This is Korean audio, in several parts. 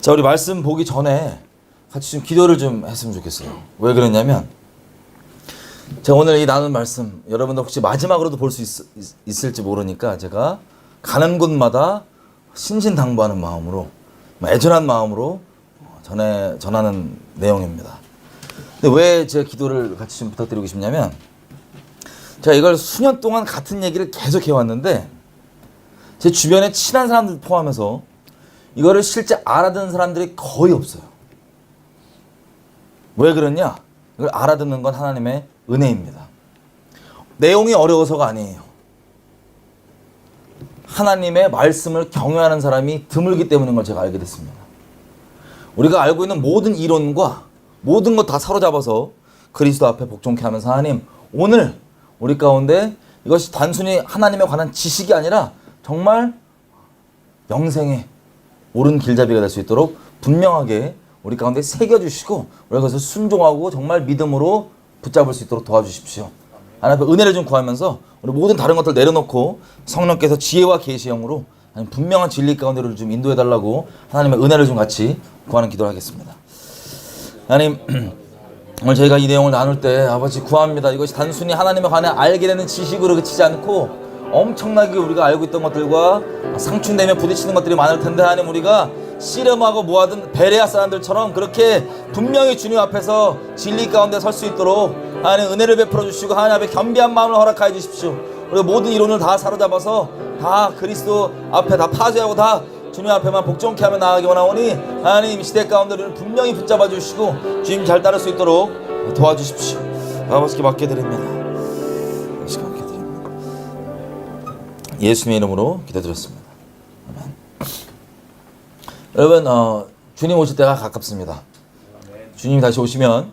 자, 우리 말씀 보기 전에 같이 좀 기도를 좀 했으면 좋겠어요. 왜 그러냐면 제가 오늘 이 나눈 말씀 여러분들 혹시 마지막으로도 볼 수 있을지 모르니까 제가 가는 곳마다 신신당부하는 마음으로 애절한 마음으로 전하는 내용입니다. 근데 왜 제가 기도를 같이 좀 부탁드리고 싶냐면 제가 이걸 수년 동안 같은 얘기를 계속 해왔는데 제 주변에 친한 사람들 포함해서 이거를 실제 알아듣는 사람들이 거의 없어요. 왜 그러냐? 이걸 알아듣는 건 하나님의 은혜입니다. 내용이 어려워서가 아니에요. 하나님의 말씀을 경외하는 사람이 드물기 때문인 걸 제가 알게 됐습니다. 우리가 알고 있는 모든 이론과 모든 것 다 사로잡아서 그리스도 앞에 복종케 하면서 하나님, 오늘 우리 가운데 이것이 단순히 하나님에 관한 지식이 아니라 정말 영생의 옳은 길잡이가 될 수 있도록 분명하게 우리 가운데 새겨주시고 우리가 그것을 순종하고 정말 믿음으로 붙잡을 수 있도록 도와주십시오. 하나님 은혜를 좀 구하면서 우리 모든 다른 것들 내려놓고 성령께서 지혜와 계시의 영으로 분명한 진리 가운데를 좀 인도해달라고 하나님의 은혜를 좀 같이 구하는 기도를 하겠습니다. 하나님, 오늘 저희가 이 내용을 나눌 때 아버지 구합니다. 이것이 단순히 하나님에 관해 알게 되는 지식으로 그치지 않고 엄청나게 우리가 알고 있던 것들과 상충되며 부딪히는 것들이 많을 텐데 하나님, 우리가 씨름하고 모아둔 베레아 사람들처럼 그렇게 분명히 주님 앞에서 진리 가운데 설 수 있도록 하나님 은혜를 베풀어 주시고 하나님 앞에 겸비한 마음을 허락하여 주십시오. 우리가 모든 이론을 다 사로잡아서 다 그리스도 앞에 다 파쇄하고 다 주님 앞에만 복종케 하며 나아가기 원하오니 하나님 시대 가운데 우리를 분명히 붙잡아 주시고 주님 잘 따를 수 있도록 도와주십시오. 아버지께 맡겨드립니다. 예수님의 이름으로 기도드렸습니다. 아멘. 여러분, 주님 오실 때가 가깝습니다. 주님이 다시 오시면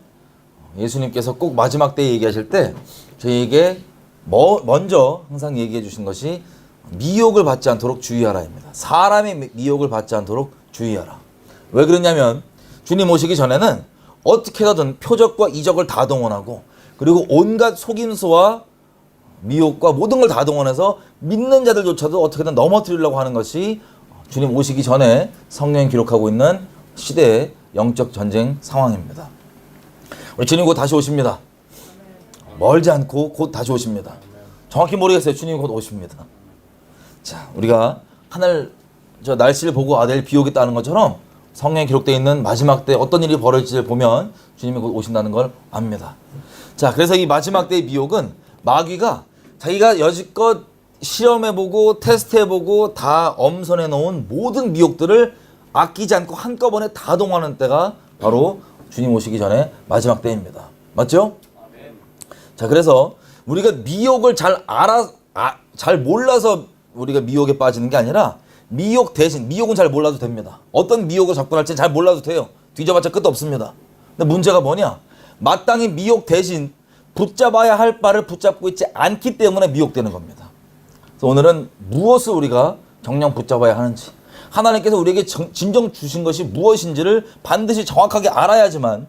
예수님께서 꼭 마지막 때 얘기하실 때 저희에게 먼저 항상 얘기해 주신 것이 미혹을 받지 않도록 주의하라입니다. 사람의 미혹을 받지 않도록 주의하라. 왜 그러냐면 주님 오시기 전에는 어떻게 하든 표적과 이적을 다 동원하고 그리고 온갖 속임수와 미혹과 모든 걸 다 동원해서 믿는 자들조차도 어떻게든 넘어뜨리려고 하는 것이 주님 오시기 전에 성경이 기록하고 있는 시대의 영적 전쟁 상황입니다. 우리 주님 곧 다시 오십니다. 멀지 않고 곧 다시 오십니다. 정확히 모르겠어요. 주님 곧 오십니다. 자, 우리가 하늘 날씨를 보고 내일 비 오겠다는 것처럼 성경에 기록되어 있는 마지막 때 어떤 일이 벌어질지를 보면 주님이 곧 오신다는 걸 압니다. 자, 그래서 이 마지막 때의 미혹은 마귀가 자기가 여지껏 실험해보고 테스트해보고 다 엄선해 놓은 모든 미혹들을 아끼지 않고 한꺼번에 다 동원하는 때가 바로 주님 오시기 전에 마지막 때입니다. 맞죠? 자, 그래서 우리가 미혹을 잘 몰라서 우리가 미혹에 빠지는 게 아니라 미혹 대신, 미혹은 잘 몰라도 됩니다. 어떤 미혹을 접근할지는 잘 몰라도 돼요. 뒤져봤자 끝도 없습니다. 근데 문제가 뭐냐? 마땅히 미혹 대신 붙잡아야 할 바를 붙잡고 있지 않기 때문에 미혹되는 겁니다. 그래서 오늘은 무엇을 우리가 정령 붙잡아야 하는지, 하나님께서 우리에게 진정 주신 것이 무엇인지를 반드시 정확하게 알아야지만,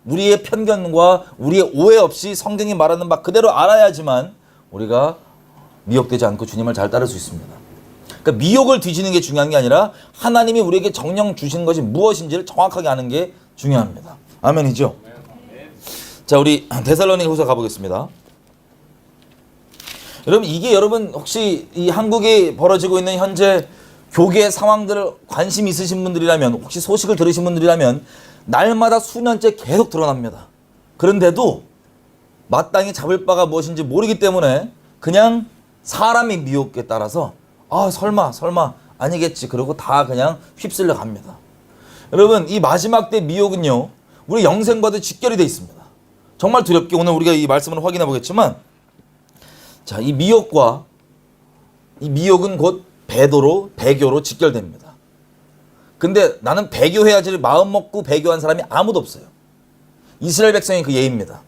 우리의 편견과 우리의 오해 없이 성경이 말하는 바 그대로 알아야지만 우리가 미혹되지 않고 주님을 잘 따를 수 있습니다. 그러니까 미혹을 뒤지는 게 중요한 게 아니라 하나님이 우리에게 정령 주신 것이 무엇인지를 정확하게 아는 게 중요합니다. 아멘이죠? 자, 우리 데살로니가후서 가보겠습니다. 여러분 혹시 이 한국에 벌어지고 있는 현재 교계 상황들을 관심 있으신 분들이라면, 혹시 소식을 들으신 분들이라면 날마다 수년째 계속 드러납니다. 그런데도 마땅히 잡을 바가 무엇인지 모르기 때문에 그냥 사람의 미혹에 따라서 설마 아니겠지 그러고 다 그냥 휩쓸려 갑니다. 여러분, 이 마지막 때 미혹은요, 우리 영생과도 직결이 되어 있습니다. 정말 두렵게 오늘 우리가 이 말씀을 확인해 보겠지만, 자, 이 미혹은 곧 배교로 직결됩니다. 근데 나는 배교해야지를 마음 먹고 배교한 사람이 아무도 없어요. 이스라엘 백성이 그 예입니다.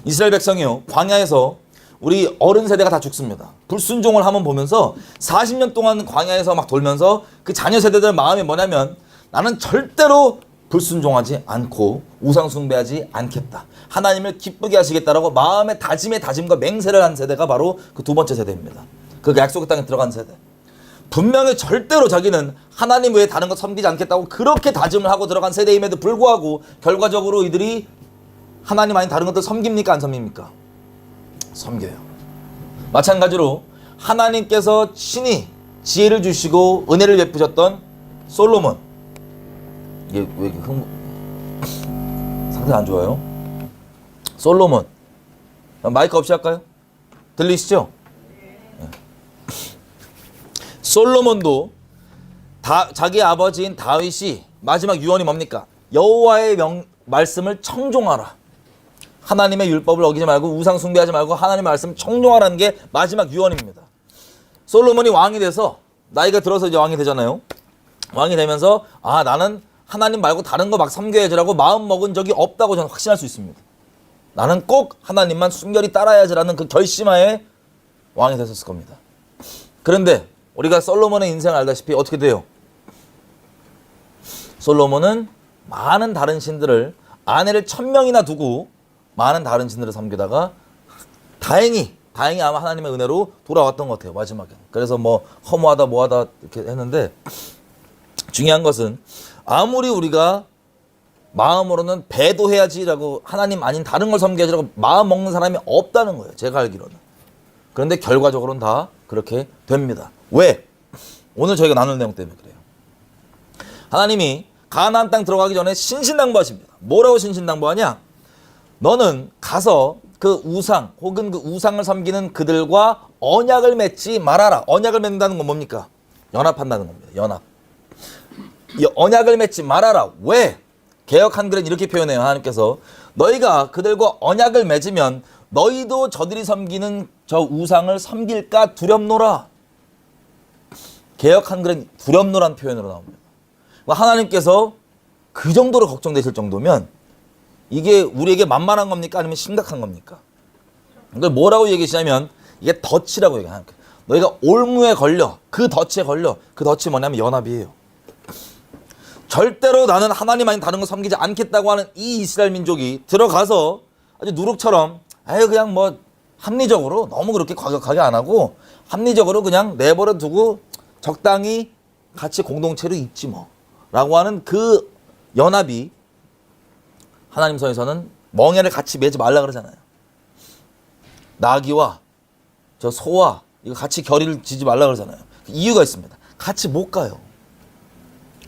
이스라엘 백성이요, 광야에서 우리 어른 세대가 다 죽습니다. 불순종을 한번 보면서 40년 동안 광야에서 막 돌면서 그 자녀 세대들 마음이 뭐냐면, 나는 절대로 불순종하지 않고 우상 숭배하지 않겠다, 하나님을 기쁘게 하시겠다라고 마음의 다짐과 맹세를 한 세대가 바로 그 두 번째 세대입니다. 그 약속의 땅에 들어간 세대. 분명히 절대로 자기는 하나님 외에 다른 것 섬기지 않겠다고 그렇게 다짐을 하고 들어간 세대임에도 불구하고 결과적으로 이들이 하나님 아닌 다른 것들 섬깁니까? 안 섬깁니까? 섬겨요. 마찬가지로 하나님께서 친히 지혜를 주시고 은혜를 베푸셨던 솔로몬, 이게 왜 이렇게 상태 안 좋아요? 솔로몬, 마이크 없이 할까요? 들리시죠? 네. 솔로몬도 자기 아버지인 다윗이 마지막 유언이 뭡니까? 여호와의 말씀을 청종하라. 하나님의 율법을 어기지 말고 우상 숭배하지 말고 하나님의 말씀 청종하라는 게 마지막 유언입니다. 솔로몬이 왕이 돼서 나이가 들어서 이제 왕이 되잖아요. 왕이 되면서 나는 하나님 말고 다른 거 막 섬겨야지라고 마음 먹은 적이 없다고 저는 확신할 수 있습니다. 나는 꼭 하나님만 순결히 따라야지라는 그 결심하에 왕이 됐었을 겁니다. 그런데 우리가 솔로몬의 인생을 알다시피 어떻게 돼요? 솔로몬은 많은 다른 신들을 아내를 1000명이나 두고 많은 다른 신들을 섬기다가 다행히 아마 하나님의 은혜로 돌아왔던 것 같아요. 마지막에. 그래서 뭐 허무하다 뭐하다 이렇게 했는데 중요한 것은 아무리 우리가 마음으로는 배도해야지라고 하나님 아닌 다른 걸 섬겨야지라고 마음 먹는 사람이 없다는 거예요. 제가 알기로는. 그런데 결과적으로는 다 그렇게 됩니다. 왜? 오늘 저희가 나눌 내용 때문에 그래요. 하나님이 가나안 땅 들어가기 전에 신신당부하십니다. 뭐라고 신신당부하냐? 너는 가서 그 우상 혹은 그 우상을 섬기는 그들과 언약을 맺지 말아라. 언약을 맺는다는 건 뭡니까? 연합한다는 겁니다. 연합. 이 언약을 맺지 말아라. 왜? 개역 한글은 이렇게 표현해요. 하나님께서 너희가 그들과 언약을 맺으면 너희도 저들이 섬기는 저 우상을 섬길까 두렵노라. 개역 한글은 두렵노란 표현으로 나옵니다. 하나님께서 그 정도로 걱정되실 정도면 이게 우리에게 만만한 겁니까? 아니면 심각한 겁니까? 이걸 뭐라고 얘기하시냐면 이게 덫이라고 얘기해요. 너희가 올무에 걸려, 그 덫에 걸려. 그 덫이 뭐냐면 연합이에요. 절대로 나는 하나님 아닌 다른 거 섬기지 않겠다고 하는 이 이스라엘 민족이 들어가서 아주 누룩처럼 그냥 뭐 합리적으로 너무 그렇게 과격하게 안 하고 합리적으로 그냥 내버려 두고 적당히 같이 공동체로 있지 뭐 라고 하는 그 연합이 하나님 선에서는 멍에를 같이 매지 말라 그러잖아요. 나귀와 저 소와 이거 같이 결의를 지지 말라 그러잖아요. 이유가 있습니다. 같이 못 가요.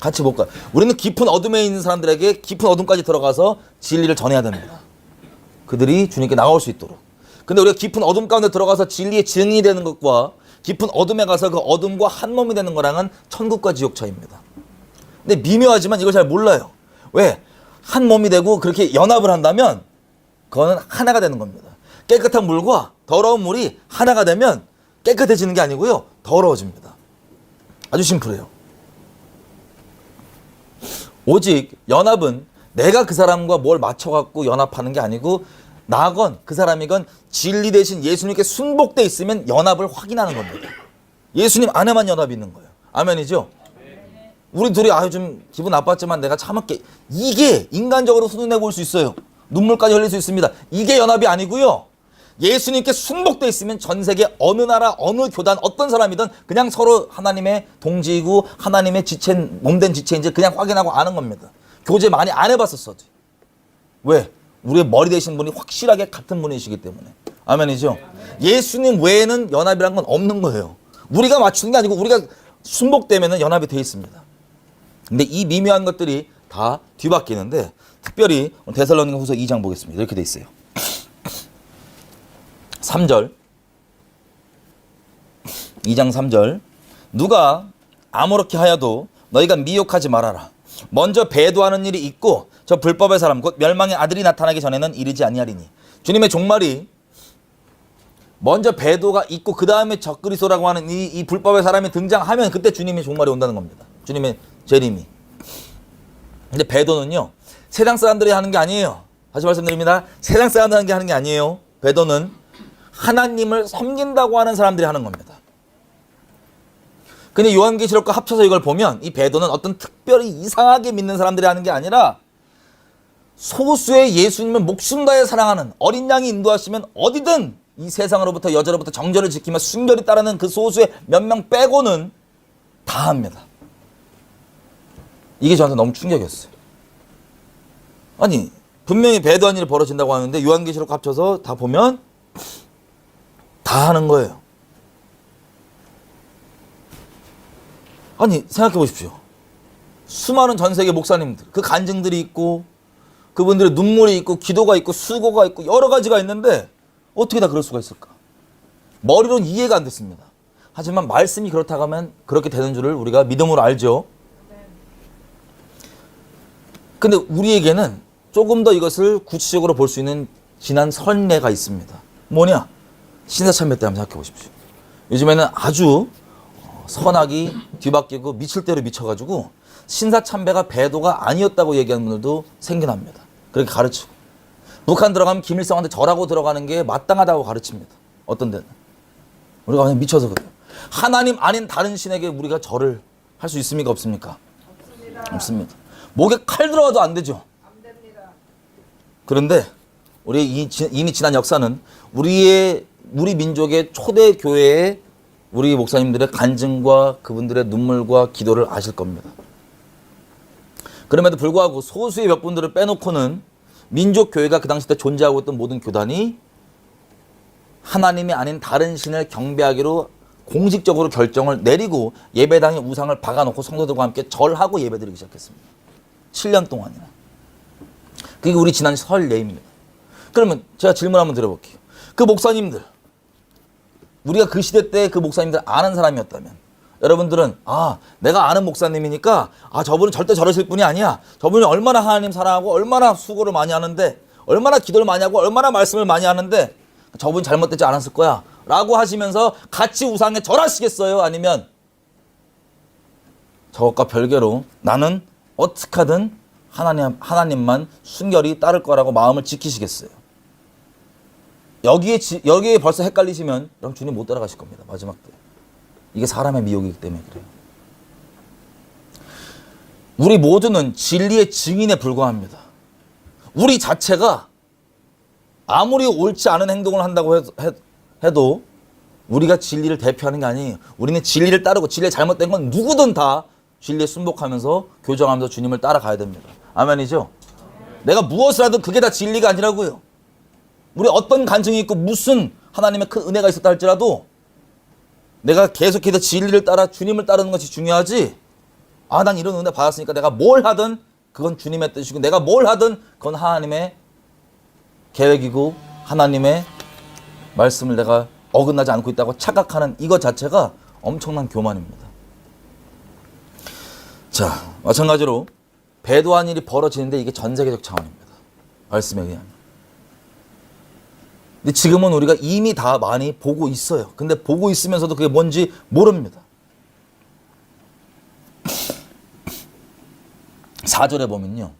같이 못 가요. 우리는 깊은 어둠에 있는 사람들에게 깊은 어둠까지 들어가서 진리를 전해야 됩니다. 그들이 주님께 나올 수 있도록. 근데 우리가 깊은 어둠 가운데 들어가서 진리의 증인이 되는 것과 깊은 어둠에 가서 그 어둠과 한 몸이 되는 거랑은 천국과 지옥 차이입니다. 근데 미묘하지만 이걸 잘 몰라요. 왜? 한 몸이 되고 그렇게 연합을 한다면 그거는 하나가 되는 겁니다. 깨끗한 물과 더러운 물이 하나가 되면 깨끗해지는 게 아니고요. 더러워집니다. 아주 심플해요. 오직 연합은 내가 그 사람과 뭘 맞춰갖고 연합하는 게 아니고 나건 그 사람이건 진리 대신 예수님께 순복돼 있으면 연합을 확인하는 겁니다. 예수님 안에만 연합이 있는 거예요. 아멘이죠? 우리 둘이 좀 기분 나빴지만 내가 참을게. 이게 인간적으로 손해내 볼 수 있어요. 눈물까지 흘릴 수 있습니다. 이게 연합이 아니고요. 예수님께 순복돼 있으면 전 세계 어느 나라 어느 교단 어떤 사람이든 그냥 서로 하나님의 동지이고 하나님의 지체 몸된 지체인지 그냥 확인하고 아는 겁니다. 교제 많이 안 해봤었어도. 왜? 우리의 머리 되신 분이 확실하게 같은 분이시기 때문에. 아멘이죠? 예수님 외에는 연합이란 건 없는 거예요. 우리가 맞추는 게 아니고 우리가 순복되면 연합이 돼 있습니다. 근데 이 미묘한 것들이 다 뒤바뀌는데 특별히 데살로니가후서 2장 보겠습니다. 이렇게 돼 있어요. 3절 2장 3절 누가 아무렇게 하여도 너희가 미혹하지 말아라. 먼저 배도하는 일이 있고 저 불법의 사람 곧 멸망의 아들이 나타나기 전에는 이르지 아니하리니. 주님의 종말이 먼저 배도가 있고 그 다음에 적그리스도라고 하는 이 불법의 사람이 등장하면 그때 주님의 종말이 온다는 겁니다. 주님의 재림이. 근데 배도는요 세상 사람들이 하는 게 아니에요. 다시 말씀드립니다. 세상 사람들이 하는 게 아니에요. 배도는 하나님을 섬긴다고 하는 사람들이 하는 겁니다. 근데 요한계시록과 합쳐서 이걸 보면 이 배도는 어떤 특별히 이상하게 믿는 사람들이 하는 게 아니라 소수의 예수님을 목숨 다해 사랑하는 어린 양이 인도하시면 어디든 이 세상으로부터 여자로부터 정절을 지키며 순결히 따르는 그 소수의 몇 명 빼고는 다 합니다. 이게 저한테 너무 충격이었어요. 아니 분명히 배도한 일이 벌어진다고 하는데 요한계시록 합쳐서 다 보면 다 하는 거예요. 아니 생각해 보십시오. 수많은 전 세계 목사님들, 그 간증들이 있고 그분들의 눈물이 있고 기도가 있고 수고가 있고 여러 가지가 있는데 어떻게 다 그럴 수가 있을까? 머리로는 이해가 안 됐습니다. 하지만 말씀이 그렇다고 하면 그렇게 되는 줄을 우리가 믿음으로 알죠. 근데 우리에게는 조금 더 이것을 구체적으로 볼 수 있는 지난 선례가 있습니다. 뭐냐? 신사참배 때 한번 생각해 보십시오. 요즘에는 아주 선악이 뒤바뀌고 미칠 대로 미쳐가지고 신사참배가 배도가 아니었다고 얘기하는 분들도 생겨납니다. 그렇게 가르치고 북한 들어가면 김일성한테 절하고 들어가는 게 마땅하다고 가르칩니다. 어떤 데는 우리가 그냥 미쳐서 그래요. 하나님 아닌 다른 신에게 우리가 절을 할 수 있습니까? 없습니까? 없습니다. 목에 칼 들어가도 안 되죠. 안 됩니다. 그런데 우리 이미 지난 역사는 우리 민족의 초대 교회의 우리 목사님들의 간증과 그분들의 눈물과 기도를 아실 겁니다. 그럼에도 불구하고 소수의 몇 분들을 빼놓고는 민족 교회가 그 당시 때 존재하고 있던 모든 교단이 하나님이 아닌 다른 신을 경배하기로 공식적으로 결정을 내리고 예배당에 우상을 박아놓고 성도들과 함께 절하고 예배드리기 시작했습니다. 7년 동안이나. 그게 우리 지난 설 예입니다. 그러면 제가 질문 한번 드려볼게요. 그 목사님들, 우리가 그 시대 때 그 목사님들 아는 사람이었다면 여러분들은 내가 아는 목사님이니까 저분은 절대 저러실 분이 아니야. 저분이 얼마나 하나님 사랑하고 얼마나 수고를 많이 하는데 얼마나 기도를 많이 하고 얼마나 말씀을 많이 하는데 저분이 잘못되지 않았을 거야 라고 하시면서 같이 우상에 절하시겠어요? 아니면 저것과 별개로 나는 어떻게 하든 하나님만 순결히 따를 거라고 마음을 지키시겠어요? 여기에 벌써 헷갈리시면 그럼 주님 못 따라가실 겁니다. 마지막 때. 이게 사람의 미혹이기 때문에 그래요. 우리 모두는 진리의 증인에 불과합니다. 우리 자체가 아무리 옳지 않은 행동을 한다고 해도 우리가 진리를 대표하는 게 아니에요. 우리는 진리를 따르고 진리에 잘못된 건 누구든 다 진리에 순복하면서 교정하면서 주님을 따라가야 됩니다. 아멘이죠? 내가 무엇을 하든 그게 다 진리가 아니라고요. 우리 어떤 간증이 있고 무슨 하나님의 큰 은혜가 있었다 할지라도 내가 계속해서 진리를 따라 주님을 따르는 것이 중요하지. 난 이런 은혜 받았으니까 내가 뭘 하든 그건 주님의 뜻이고 내가 뭘 하든 그건 하나님의 계획이고 하나님의 말씀을 내가 어긋나지 않고 있다고 착각하는 이것 자체가 엄청난 교만입니다. 자, 마찬가지로 배도한 일이 벌어지는데 이게 전 세계적 차원입니다. 말씀에 의하면. 근데 지금은 우리가 이미 다 많이 보고 있어요. 근데 보고 있으면서도 그게 뭔지 모릅니다. 4절에 보면요.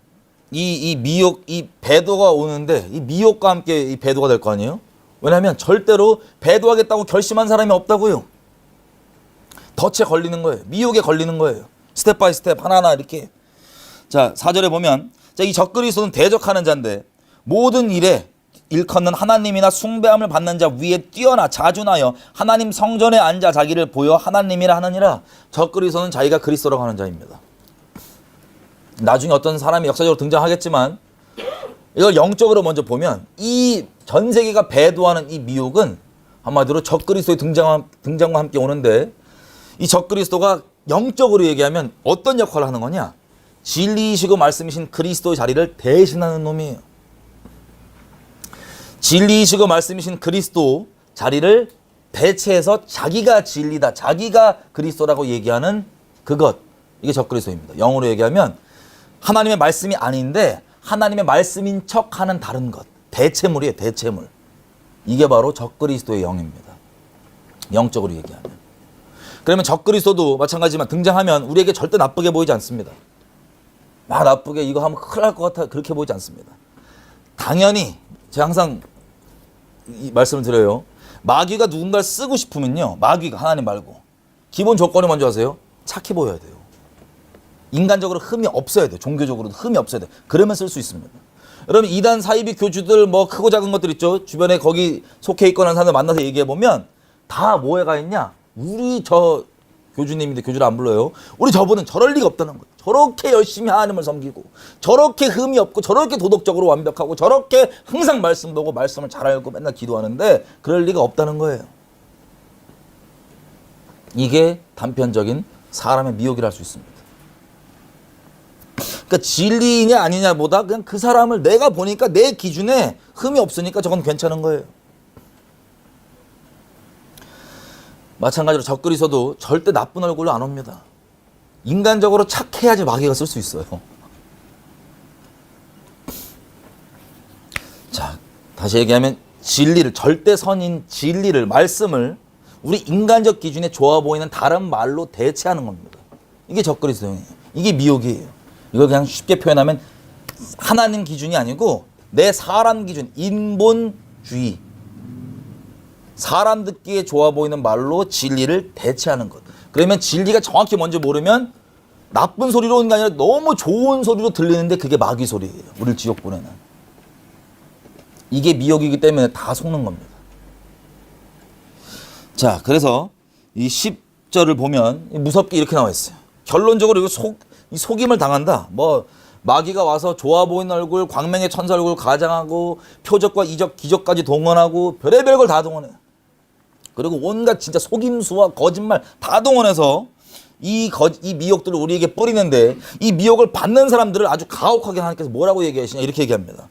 이 미혹, 이 배도가 오는데 이 미혹과 함께 이 배도가 될 거 아니에요? 왜냐하면 절대로 배도하겠다고 결심한 사람이 없다고요. 덫에 걸리는 거예요. 미혹에 걸리는 거예요. 스텝 바이 스텝 하나하나 이렇게. 자, 4절에 보면 이 적그리스도는 대적하는 자인데 모든 일에 일컫는 하나님이나 숭배함을 받는 자 위에 뛰어나 자준하여 하나님 성전에 앉아 자기를 보여 하나님이라 하느니라. 적그리스도는 자기가 그리스도라고 하는 자입니다. 나중에 어떤 사람이 역사적으로 등장하겠지만 이걸 영적으로 먼저 보면 이 전 세계가 배도하는 이 미혹은 한마디로 적그리스도의 등장과 함께 오는데 이 적그리스도가 영적으로 얘기하면 어떤 역할을 하는 거냐? 진리이시고 말씀이신 그리스도의 자리를 대신하는 놈이에요. 진리이시고 말씀이신 그리스도 자리를 대체해서 자기가 진리다, 자기가 그리스도라고 얘기하는 그것, 이게 적그리스도입니다. 영어로 얘기하면 하나님의 말씀이 아닌데 하나님의 말씀인 척하는 다른 것, 대체물이에요. 대체물. 이게 바로 적그리스도의 영입니다. 영적으로 얘기하면. 그러면 적그리스도도 마찬가지지만 등장하면 우리에게 절대 나쁘게 보이지 않습니다. 나쁘게 이거 하면 큰일 날 것 같아 그렇게 보이지 않습니다. 당연히 제가 항상 이 말씀을 드려요. 마귀가 누군가를 쓰고 싶으면요. 마귀가 하나님 말고 기본 조건이 먼저 하세요. 착해 보여야 돼요. 인간적으로 흠이 없어야 돼요. 종교적으로도 흠이 없어야 돼요. 그러면 쓸 수 있습니다. 여러분 이단 사이비 교주들 뭐 크고 작은 것들 있죠. 주변에 거기 속해 있거나 사람들 만나서 얘기해 보면 다 뭐가 있냐. 우리 저 교주님인데 교주를 안 불러요. 우리 저분은 저럴 리가 없다는 거예요. 저렇게 열심히 하나님을 섬기고 저렇게 흠이 없고 저렇게 도덕적으로 완벽하고 저렇게 항상 말씀 보고 말씀을 잘 알고 맨날 기도하는데 그럴 리가 없다는 거예요. 이게 단편적인 사람의 미혹이라 할 수 있습니다. 그러니까 진리냐 아니냐보다 그냥 그 사람을 내가 보니까 내 기준에 흠이 없으니까 저건 괜찮은 거예요. 마찬가지로 적그리스도도 절대 나쁜 얼굴로 안 옵니다. 인간적으로 착해야지 마귀가 쓸 수 있어요. 자, 다시 얘기하면 진리를, 절대 선인 진리를, 말씀을 우리 인간적 기준에 좋아 보이는 다른 말로 대체하는 겁니다. 이게 적그리스도예요. 이게 미혹이에요. 이걸 그냥 쉽게 표현하면 하나님 기준이 아니고 내 사람 기준, 인본주의. 사람 듣기에 좋아 보이는 말로 진리를 대체하는 것. 그러면 진리가 정확히 뭔지 모르면 나쁜 소리로 오는 게 아니라 너무 좋은 소리로 들리는데 그게 마귀 소리예요. 우리를 지옥 보내는. 이게 미혹이기 때문에 다 속는 겁니다. 자, 그래서 이 10절을 보면 무섭게 이렇게 나와 있어요. 결론적으로 이 속임을 당한다. 뭐 마귀가 와서 좋아 보이는 얼굴, 광명의 천사 얼굴 가장하고 표적과 이적, 기적까지 동원하고 별의별 걸 다 동원해요. 그리고 온갖 진짜 속임수와 거짓말 다 동원해서 이 미혹들을 우리에게 뿌리는데 이 미혹을 받는 사람들을 아주 가혹하게 하나님께서 뭐라고 얘기하시냐 이렇게 얘기합니다.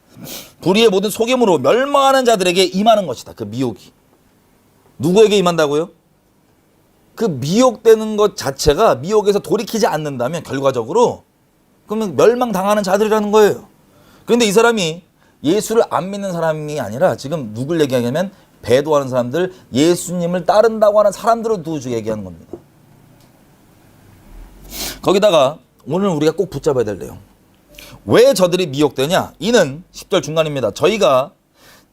불의의 모든 속임으로 멸망하는 자들에게 임하는 것이다. 그 미혹이. 누구에게 임한다고요? 그 미혹되는 것 자체가 미혹에서 돌이키지 않는다면 결과적으로 그러면 멸망당하는 자들이라는 거예요. 그런데 이 사람이 예수를 안 믿는 사람이 아니라 지금 누굴 얘기하냐면 배도하는 사람들, 예수님을 따른다고 하는 사람들을 두고 얘기하는 겁니다. 거기다가 오늘 우리가 꼭 붙잡아야 될 내용. 왜 저들이 미혹되냐? 이는 10절 중간입니다. 저희가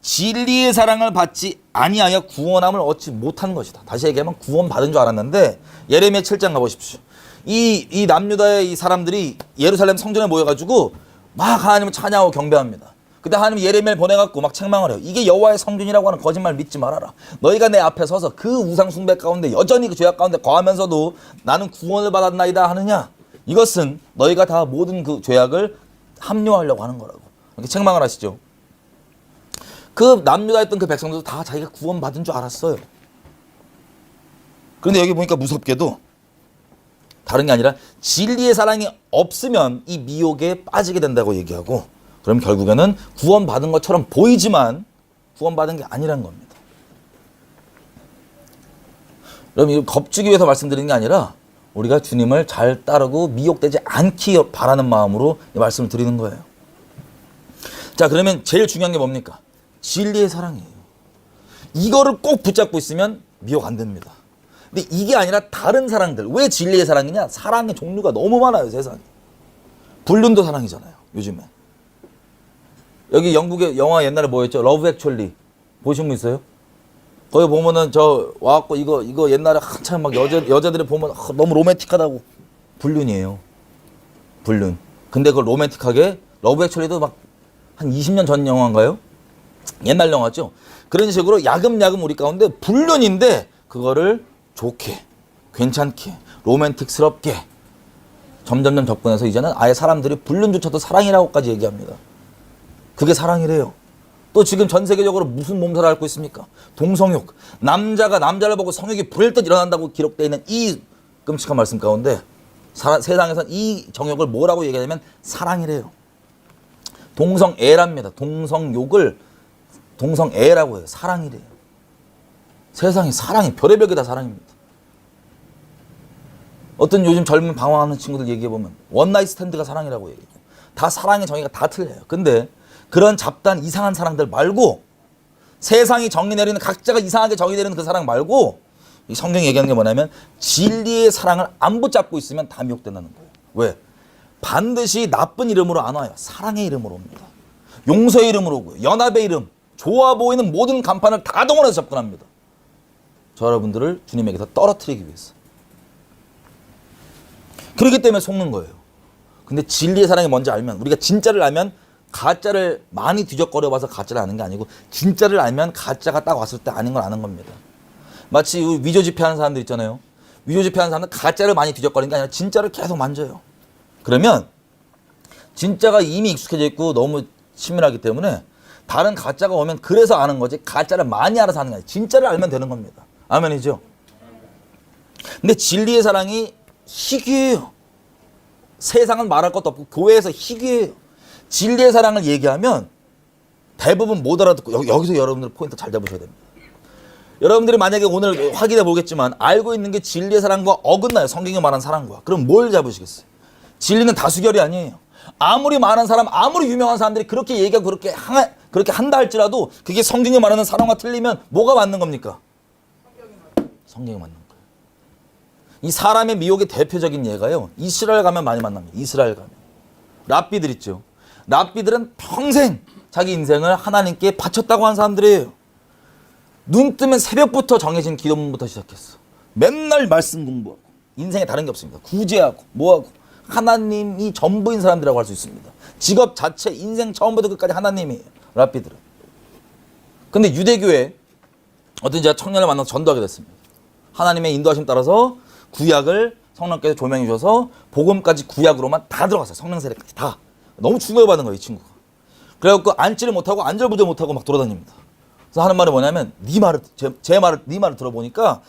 진리의 사랑을 받지 아니하여 구원함을 얻지 못한 것이다. 다시 얘기하면 구원 받은 줄 알았는데 예레미야 7장 가보십시오. 이 남유다의 이 사람들이 예루살렘 성전에 모여가지고 막 하나님을 찬양하고 경배합니다. 그때 하나님이 예레미야를 보내갖고 막 책망을 해요. 이게 여호와의 성전이라고 하는 거짓말 믿지 말아라. 너희가 내 앞에 서서 그 우상 숭배 가운데 여전히 그 죄악 가운데 거하면서도 나는 구원을 받았나이다 하느냐? 이것은 너희가 다 모든 그 죄악을 합리화하려고 하는 거라고. 이렇게 책망을 하시죠. 그 남유다였던 그 백성들도 다 자기가 구원받은 줄 알았어요. 그런데 여기 보니까 무섭게도 다른 게 아니라 진리의 사랑이 없으면 이 미혹에 빠지게 된다고 얘기하고 그럼 결국에는 구원받은 것처럼 보이지만 구원받은 게 아니란 겁니다. 그럼 이거 겁주기 위해서 말씀드리는 게 아니라 우리가 주님을 잘 따르고 미혹되지 않기 바라는 마음으로 이 말씀을 드리는 거예요. 자, 그러면 제일 중요한 게 뭡니까? 진리의 사랑이에요. 이거를 꼭 붙잡고 있으면 미혹 안 됩니다. 근데 이게 아니라 다른 사랑들. 왜 진리의 사랑이냐? 사랑의 종류가 너무 많아요, 세상에. 불륜도 사랑이잖아요, 요즘에. 여기 영국의 영화 옛날에 뭐였죠? 러브 액츄얼리. 보신 분 있어요? 거기 보면은 저 와갖고 이거 옛날에 한참 막 여자들이 보면 너무 로맨틱하다고. 불륜이에요. 불륜. 근데 그걸 로맨틱하게 러브 액츄얼리도 막 한 20년 전 영화인가요? 옛날 영화죠. 그런 식으로 야금야금 우리 가운데 불륜인데 그거를 좋게, 괜찮게, 로맨틱스럽게 점점점 접근해서 이제는 아예 사람들이 불륜조차도 사랑이라고까지 얘기합니다. 그게 사랑이래요. 또 지금 전 세계적으로 무슨 몸살을 앓고 있습니까? 동성욕. 남자가 남자를 보고 성욕이 불듯 일어난다고 기록되어 있는 이 끔찍한 말씀 가운데 세상에선 이 정욕을 뭐라고 얘기하냐면 사랑이래요. 동성애랍니다. 동성욕을 동성애라고 해요. 사랑이래요. 세상이 사랑이 별의별 게 다 사랑입니다. 어떤 요즘 젊은 방황하는 친구들 얘기해보면 원나잇 스탠드가 사랑이라고 얘기해요. 다 사랑의 정의가 다 틀려요. 근데 그런 잡다한 이상한 사랑들 말고 세상이 정의 내리는 각자가 이상하게 정의 내리는 그 사랑 말고 이 성경이 얘기하는 게 뭐냐면 진리의 사랑을 안 붙잡고 있으면 다 미혹된다는 거예요. 왜? 반드시 나쁜 이름으로 안 와요. 사랑의 이름으로 옵니다. 용서의 이름으로 오고요. 연합의 이름, 좋아 보이는 모든 간판을 다 동원해서 접근합니다. 저 여러분들을 주님에게서 떨어뜨리기 위해서. 그렇기 때문에 속는 거예요. 근데 진리의 사랑이 뭔지 알면, 우리가 진짜를 알면 가짜를 많이 뒤적거려 봐서 가짜를 아는 게 아니고 진짜를 알면 가짜가 딱 왔을 때 아닌 걸 아는 겁니다. 마치 위조 지폐하는 사람들 있잖아요. 위조지폐하는 사람은 가짜를 많이 뒤적거리는 게 아니라 진짜를 계속 만져요. 그러면 진짜가 이미 익숙해져 있고 너무 치밀하기 때문에 다른 가짜가 오면 그래서 아는 거지 가짜를 많이 알아서 하는 게 아니라 진짜를 알면 되는 겁니다. 아멘이죠? 근데 진리의 사랑이 희귀해요. 세상은 말할 것도 없고 교회에서 희귀해요. 진리의 사랑을 얘기하면 대부분 못 알아듣고 여기서 여러분들 포인트 잘 잡으셔야 됩니다. 여러분들이 만약에 오늘 확인해 보겠지만 알고 있는 게 진리의 사랑과 어긋나요. 성경이 말한 사랑과. 그럼 뭘 잡으시겠어요? 진리는 다수결이 아니에요. 아무리 많은 사람, 아무리 유명한 사람들이 그렇게 얘기하고 그렇게 한다 할지라도 그게 성경이 말하는 사랑과 틀리면 뭐가 맞는 겁니까? 성경이 맞는 거예요. 이 사람의 미혹의 대표적인 예가요. 이스라엘 가면 많이 만납니다. 이스라엘 가면. 랍비들 있죠. 랍비들은 평생 자기 인생을 하나님께 바쳤다고 한 사람들이에요. 눈 뜨면 새벽부터 정해진 기도문부터 시작했어. 맨날 말씀 공부하고 인생에 다른 게 없습니다. 구제하고 뭐하고 하나님이 전부인 사람들이라고 할 수 있습니다. 직업 자체 인생 처음부터 끝까지 하나님이에요. 랍비들은. 근데 유대교회 어떤 제가 청년을 만나서 전도하게 됐습니다. 하나님의 인도하심 따라서 구약을 성령께서 조명해 주셔서 복음까지 구약으로만 다 들어갔어요. 성령 세례까지 다. 너무 충격받은 거예요, 이 친구가. 그래갖고 앉지를 못하고 안절부절 못하고 막 돌아다닙니다. 그래서 하는 말이 뭐냐면 네 말을 들어보니까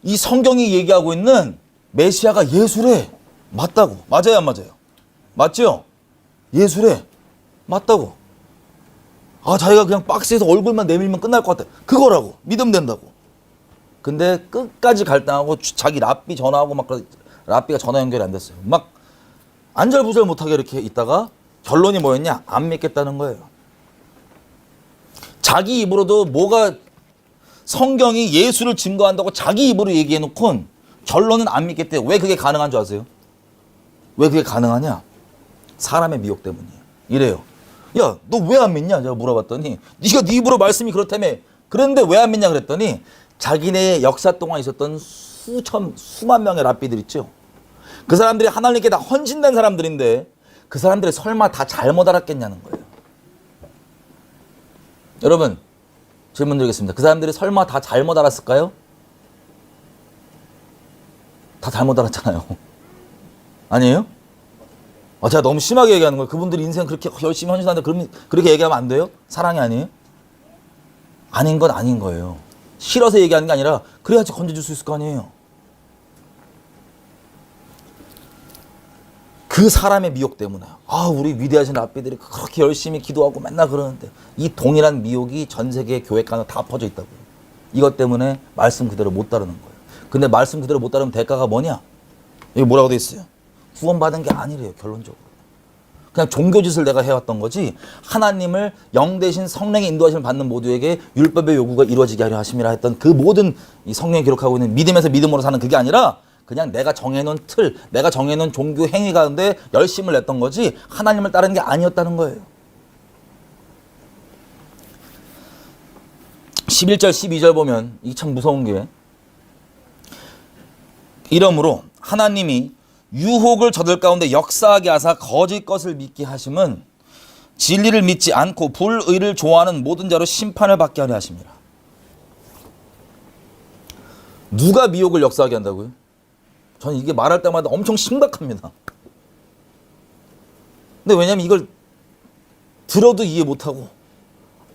이 성경이 얘기하고 있는 메시아가 예수래. 맞다고. 맞아요, 안 맞아요? 맞죠? 예수래. 맞다고. 아, 자기가 그냥 박스에서 얼굴만 내밀면 끝날 것 같아. 그거라고. 믿으면 된다고. 근데 끝까지 갈등하고 자기 랍비 전화하고 막 랍비가 전화 연결이 안 됐어요. 막 안절부절 못하게 이렇게 있다가 결론이 뭐였냐? 안 믿겠다는 거예요. 자기 입으로도 뭐가 성경이 예수를 증거한다고 자기 입으로 얘기해놓고 결론은 안 믿겠대요. 왜 그게 가능한 줄 아세요? 왜 그게 가능하냐? 사람의 미혹 때문이에요. 이래요. 야, 너 왜 안 믿냐? 제가 물어봤더니 네가 네 입으로 말씀이 그렇다며. 그런데 왜 안 믿냐 그랬더니 자기네 역사 동안 있었던 수만 명의 랍비들 있죠. 그 사람들이 하나님께 다 헌신된 사람들인데 그 사람들이 설마 다 잘못 알았겠냐는 거예요. 여러분 질문 드리겠습니다. 그 사람들이 설마 다 잘못 알았을까요? 다 잘못 알았잖아요. 아니에요? 제가 너무 심하게 얘기하는 거예요. 그분들이 인생 그렇게 열심히 헌신하는데 그렇게 얘기하면 안 돼요? 사랑이 아니에요? 아닌 건 아닌 거예요. 싫어서 얘기하는 게 아니라 그래야지 건져줄 수 있을 거 아니에요. 그 사람의 미혹 때문에 우리 위대하신 랍비들이 그렇게 열심히 기도하고 맨날 그러는데 이 동일한 미혹이 전 세계 교회 가는 다 퍼져 있다고요. 이것 때문에 말씀 그대로 못 따르는 거예요. 근데 말씀 그대로 못 따르면 대가가 뭐냐? 여기 뭐라고 돼 있어요? 구원받은 게 아니래요. 결론적으로. 그냥 종교짓을 내가 해왔던 거지 하나님을 영 대신 성령의 인도하심을 받는 모두에게 율법의 요구가 이루어지게 하려 하심이라 했던 그 모든 이 성령이 기록하고 있는 믿음에서 믿음으로 사는 그게 아니라 그냥 내가 정해놓은 틀, 내가 정해놓은 종교 행위 가운데 열심을 냈던 거지 하나님을 따르는 게 아니었다는 거예요. 11절 12절 보면 이게 참 무서운 게 이러므로 하나님이 유혹을 저들 가운데 역사하게 하사 거짓 것을 믿게 하심은 진리를 믿지 않고 불의를 좋아하는 모든 자로 심판을 받게 하려 하심이라. 누가 미혹을 역사하게 한다고요? 저는 이게 말할 때마다 엄청 심각합니다. 근데 왜냐면 이걸 들어도 이해 못하고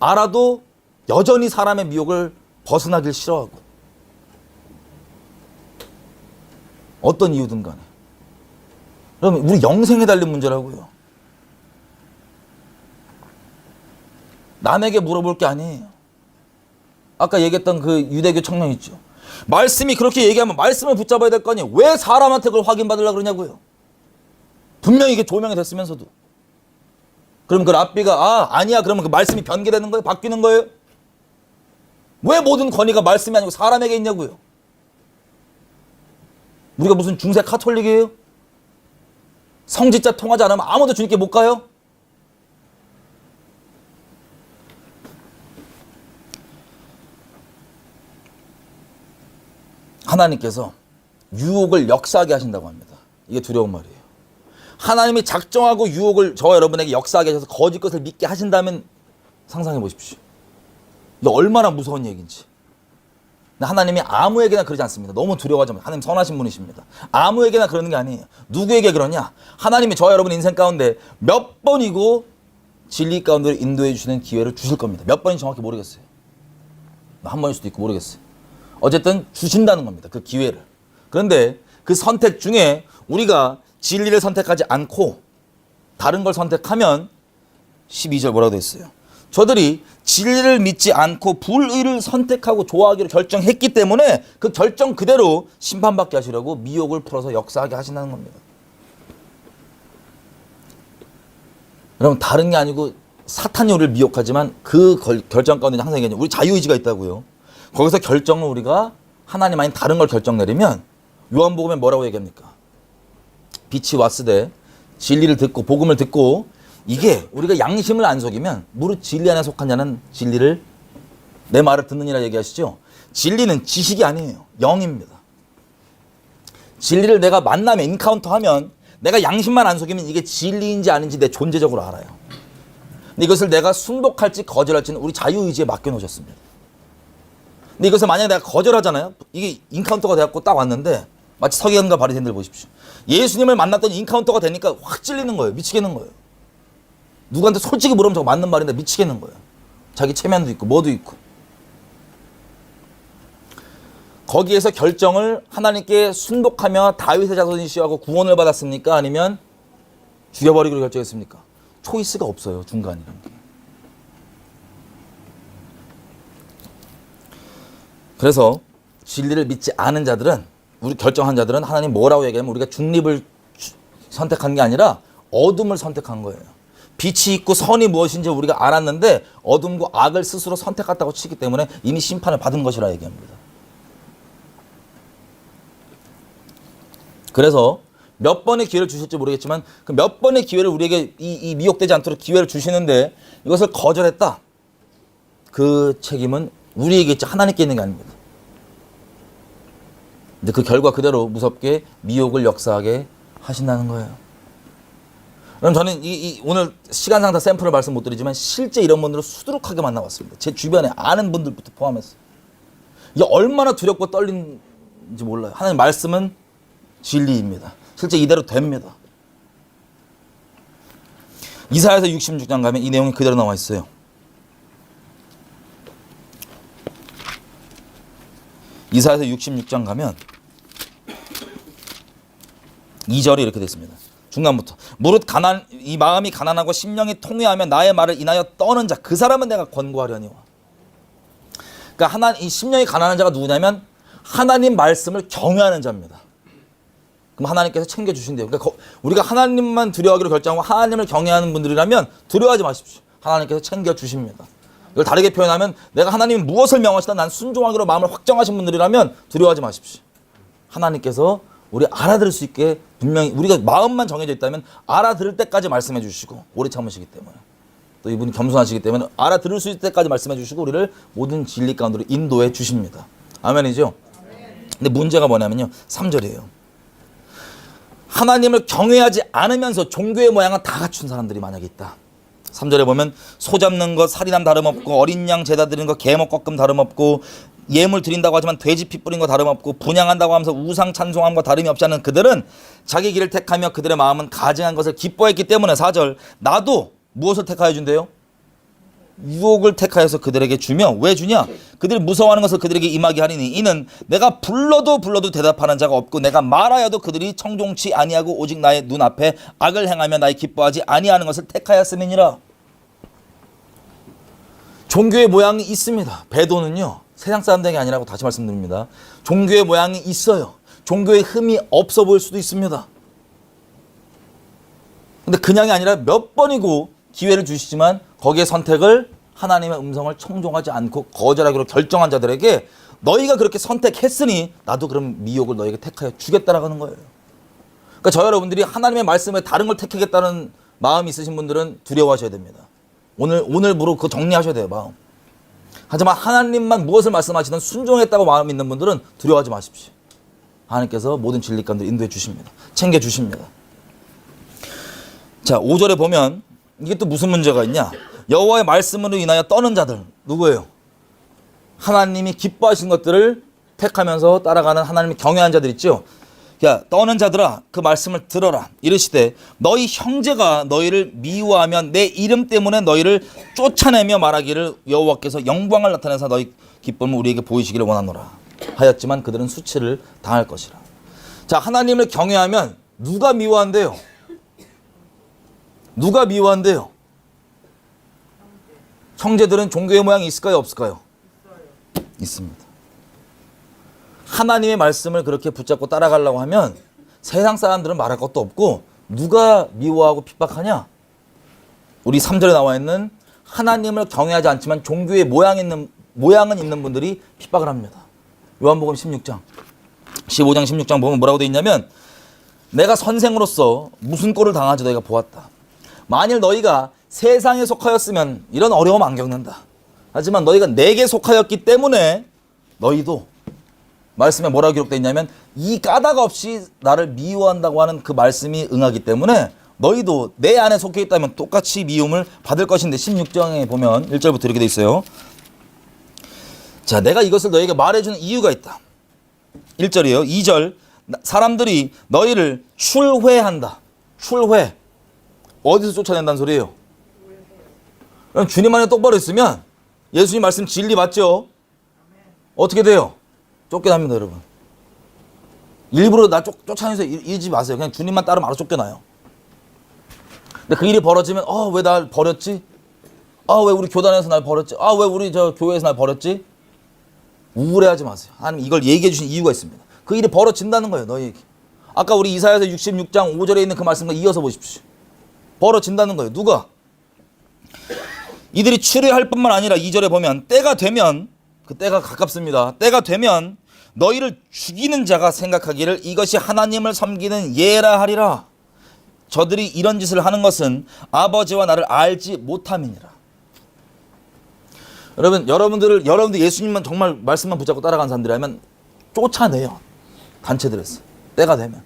알아도 여전히 사람의 미혹을 벗어나길 싫어하고 어떤 이유든 간에. 그러면 우리 영생에 달린 문제라고요. 남에게 물어볼 게 아니에요. 아까 얘기했던 그 유대교 청년 있죠. 말씀이 그렇게 얘기하면 말씀을 붙잡아야 될 거 아니에요. 왜 사람한테 그걸 확인받으려고 그러냐고요. 분명히 이게 조명이 됐으면서도. 그럼 그 랍비가 아니야 그러면 그 말씀이 변개되는 거예요? 바뀌는 거예요? 왜 모든 권위가 말씀이 아니고 사람에게 있냐고요. 우리가 무슨 중세 카톨릭이에요? 성직자 통하지 않으면 아무도 주님께 못 가요? 하나님께서 유혹을 역사하게 하신다고 합니다. 이게 두려운 말이에요. 하나님이 작정하고 유혹을 저와 여러분에게 역사하게 하셔서 거짓 것을 믿게 하신다면 상상해 보십시오. 이게 얼마나 무서운 얘기인지. 근데 하나님이 아무에게나 그러지 않습니다. 너무 두려워하지 마세요. 하나님 선하신 분이십니다. 아무에게나 그러는 게 아니에요. 누구에게 그러냐? 하나님이 저와 여러분 인생 가운데 몇 번이고 진리 가운데 인도해 주시는 기회를 주실 겁니다. 몇 번인지 정확히 모르겠어요. 한 번일 수도 있고 모르겠어요. 어쨌든 주신다는 겁니다. 그 기회를. 그런데 그 선택 중에 우리가 진리를 선택하지 않고 다른 걸 선택하면 12절 뭐라고 되어 있어요? 저들이 진리를 믿지 않고 불의를 선택하고 좋아하기로 결정했기 때문에 그 결정 그대로 심판받게 하시려고 미혹을 풀어서 역사하게 하신다는 겁니다. 여러분 다른 게 아니고 사탄이 우리를 미혹하지만 그 결정 가운데 항상 얘기하죠. 우리 자유의지가 있다고요. 거기서 결정을 우리가 하나님 아닌 다른 걸 결정 내리면 요한복음에 뭐라고 얘기합니까? 빛이 왔으되 진리를 듣고 복음을 듣고 이게 우리가 양심을 안 속이면 무릇 진리 안에 속한 자는 진리를 내 말을 듣느니라 얘기하시죠. 진리는 지식이 아니에요. 영입니다. 진리를 내가 만나면 인카운터하면 내가 양심만 안 속이면 이게 진리인지 아닌지 내 존재적으로 알아요. 근데 이것을 내가 순독할지 거절할지는 우리 자유의지에 맡겨놓으셨습니다. 근데 이것을 만약에 내가 거절하잖아요. 이게 인카운터가 돼갖고 딱 왔는데 마치 서기관과 바리새인들 보십시오. 예수님을 만났더니 인카운터가 되니까 확 찔리는 거예요. 미치겠는 거예요. 누구한테 솔직히 물으면 저거 맞는 말인데 미치겠는 거예요. 자기 체면도 있고 뭐도 있고. 거기에서 결정을 하나님께 순독하며 다윗의 자손이시하고 구원을 받았습니까? 아니면 죽여버리기로 결정했습니까? 초이스가 없어요. 중간이라는 게. 그래서 진리를 믿지 않은 자들은 우리 결정한 자들은 하나님 뭐라고 얘기하면 우리가 중립을 선택한 게 아니라 어둠을 선택한 거예요. 빛이 있고 선이 무엇인지 우리가 알았는데 어둠과 악을 스스로 선택했다고 치기 때문에 이미 심판을 받은 것이라 얘기합니다. 그래서 몇 번의 기회를 주실지 모르겠지만 그 몇 번의 기회를 우리에게 이 미혹되지 않도록 기회를 주시는데 이것을 거절했다. 그 책임은 우리에게 있지 하나님께 있는 게 아닙니다. 근데 그 결과 그대로 무섭게 미혹을 역사하게 하신다는 거예요. 그럼 저는 오늘 시간상 다 샘플을 말씀 못 드리지만 실제 이런 분들을 수두룩하게 만나봤습니다. 제 주변에 아는 분들부터 포함해서. 이게 얼마나 두렵고 떨리는지 몰라요. 하나님 말씀은 진리입니다. 실제 이대로 됩니다. 이사야서 66장 가면 이 내용이 그대로 나와 있어요. 이사야서 66장 가면 2절이 이렇게 되어 있습니다. 중간부터 무릇 이 마음이 가난하고 심령이 통회하며 나의 말을 인하여 떠는 자 그 사람은 내가 권고하려니와. 그러니까 이 심령이 가난한 자가 누구냐면 하나님 말씀을 경외하는 자입니다. 그럼 하나님께서 챙겨주신대요. 그러니까 우리가 하나님만 두려워하기로 결정하고 하나님을 경외하는 분들이라면 두려워하지 마십시오. 하나님께서 챙겨주십니다. 이걸 다르게 표현하면 내가 하나님이 무엇을 명하시다 난 순종하기로 마음을 확정하신 분들이라면 두려워하지 마십시오. 하나님께서 우리 알아들을 수 있게 분명히 우리가 마음만 정해져 있다면 알아들을 때까지 말씀해 주시고 오래 참으시기 때문에 또 이분이 겸손하시기 때문에 알아들을 수 있을 때까지 말씀해 주시고 우리를 모든 진리 가운데로 인도해 주십니다. 아멘이죠? 근데 문제가 뭐냐면요. 3절이에요. 하나님을 경외하지 않으면서 종교의 모양은 다 갖춘 사람들이 만약에 있다. 3절에 보면 소 잡는 것 살인함 다름없고 어린 양 제다 드리는 것 개목 꺾음 다름없고 예물 드린다고 하지만 돼지 피 뿌린 거 다름없고 분향한다고 하면서 우상 찬송함과 다름이 없지 않은 그들은 자기 길을 택하며 그들의 마음은 가증한 것을 기뻐했기 때문에 4절 나도 무엇을 택하여 준대요? 유혹을 택하여서 그들에게 주며 왜 주냐? 그들이 무서워하는 것을 그들에게 임하게 하리니 이는 내가 불러도 대답하는 자가 없고 내가 말하여도 그들이 청종치 아니하고 오직 나의 눈앞에 악을 행하며 나의 기뻐하지 아니하는 것을 택하였음이니라. 종교의 모양이 있습니다. 배도는요. 세상 사람들이 아니라고 다시 말씀드립니다. 종교의 모양이 있어요. 종교의 흠이 없어 보일 수도 있습니다. 근데 그냥이 아니라 몇 번이고 기회를 주시지만 거기에 선택을 하나님의 음성을 청종하지 않고 거절하기로 결정한 자들에게 너희가 그렇게 선택했으니 나도 그럼 미혹을 너희에게 택하여 주겠다라고 하는 거예요. 그러니까 저 여러분들이 하나님의 말씀에 다른 걸 택하겠다는 마음이 있으신 분들은 두려워하셔야 됩니다. 오늘부로 그거 정리하셔야 돼요. 마음. 하지만 하나님만 무엇을 말씀하시든 순종했다고 마음 있는 분들은 두려워하지 마십시오. 하나님께서 모든 진리 가운데 인도해 주십니다. 챙겨 주십니다. 자, 5절에 보면 이게 또 무슨 문제가 있냐? 여호와의 말씀으로 인하여 떠는 자들 누구예요? 하나님이 기뻐하신 것들을 택하면서 따라가는 하나님을 경외한 자들 있죠. 야, 떠는 자들아, 그 말씀을 들어라. 이르시되 너희 형제가 너희를 미워하면 내 이름 때문에 너희를 쫓아내며 말하기를 여호와께서 영광을 나타내서 너희 기쁨을 우리에게 보이시기를 원하노라 하였지만 그들은 수치를 당할 것이라. 자, 하나님을 경외하면 누가 미워한대요? 누가 미워한대요? 형제들은 종교의 모양이 있을까요? 없을까요? 있습니다. 하나님의 말씀을 그렇게 붙잡고 따라가려고 하면 세상 사람들은 말할 것도 없고 누가 미워하고 핍박하냐? 우리 3절에 나와 있는 하나님을 경외하지 않지만 종교의 모양은 있는 분들이 핍박을 합니다. 요한복음 16장 15장 16장 보면 뭐라고 되어 있냐면 내가 선생으로서 무슨 꼴을 당하지 너희가 보았다. 만일 너희가 세상에 속하였으면 이런 어려움 안 겪는다. 하지만 너희가 내게 속하였기 때문에 너희도 말씀에 뭐라고 기록되어 있냐면 이 까닭 없이 나를 미워한다고 하는 그 말씀이 응하기 때문에 너희도 내 안에 속해 있다면 똑같이 미움을 받을 것인데 16장에 보면 1절부터 이렇게 돼 있어요. 자, 내가 이것을 너희에게 말해주는 이유가 있다. 1절이에요. 2절 사람들이 너희를 출회한다. 출회. 어디서 쫓아낸다는 소리예요? 그럼 주님 안에 똑바로 있으면 예수님 말씀 진리 맞죠? 어떻게 돼요? 쫓겨납니다, 여러분. 일부러 나 쫓아내서 이러지 마세요. 그냥 주님만 따르면 알아서 쫓겨나요. 근데 그 일이 벌어지면 왜 날 버렸지? 왜 우리 교단에서 날 버렸지? 왜 우리 저 교회에서 날 버렸지? 우울해하지 마세요. 하나님 이걸 얘기해 주신 이유가 있습니다. 그 일이 벌어진다는 거예요, 너희에게. 아까 우리 이사야서 66장 5절에 있는 그 말씀과 이어서 보십시오. 벌어진다는 거예요. 누가? 이들이 출애할 뿐만 아니라 2절에 보면 때가 되면 그 때가 가깝습니다. 때가 되면 너희를 죽이는 자가 생각하기를 이것이 하나님을 섬기는 예라 하리라. 저들이 이런 짓을 하는 것은 아버지와 나를 알지 못함이니라. 여러분들 예수님만 정말 말씀만 붙잡고 따라간 사람들이라면 쫓아내요. 단체들에서. 때가 되면.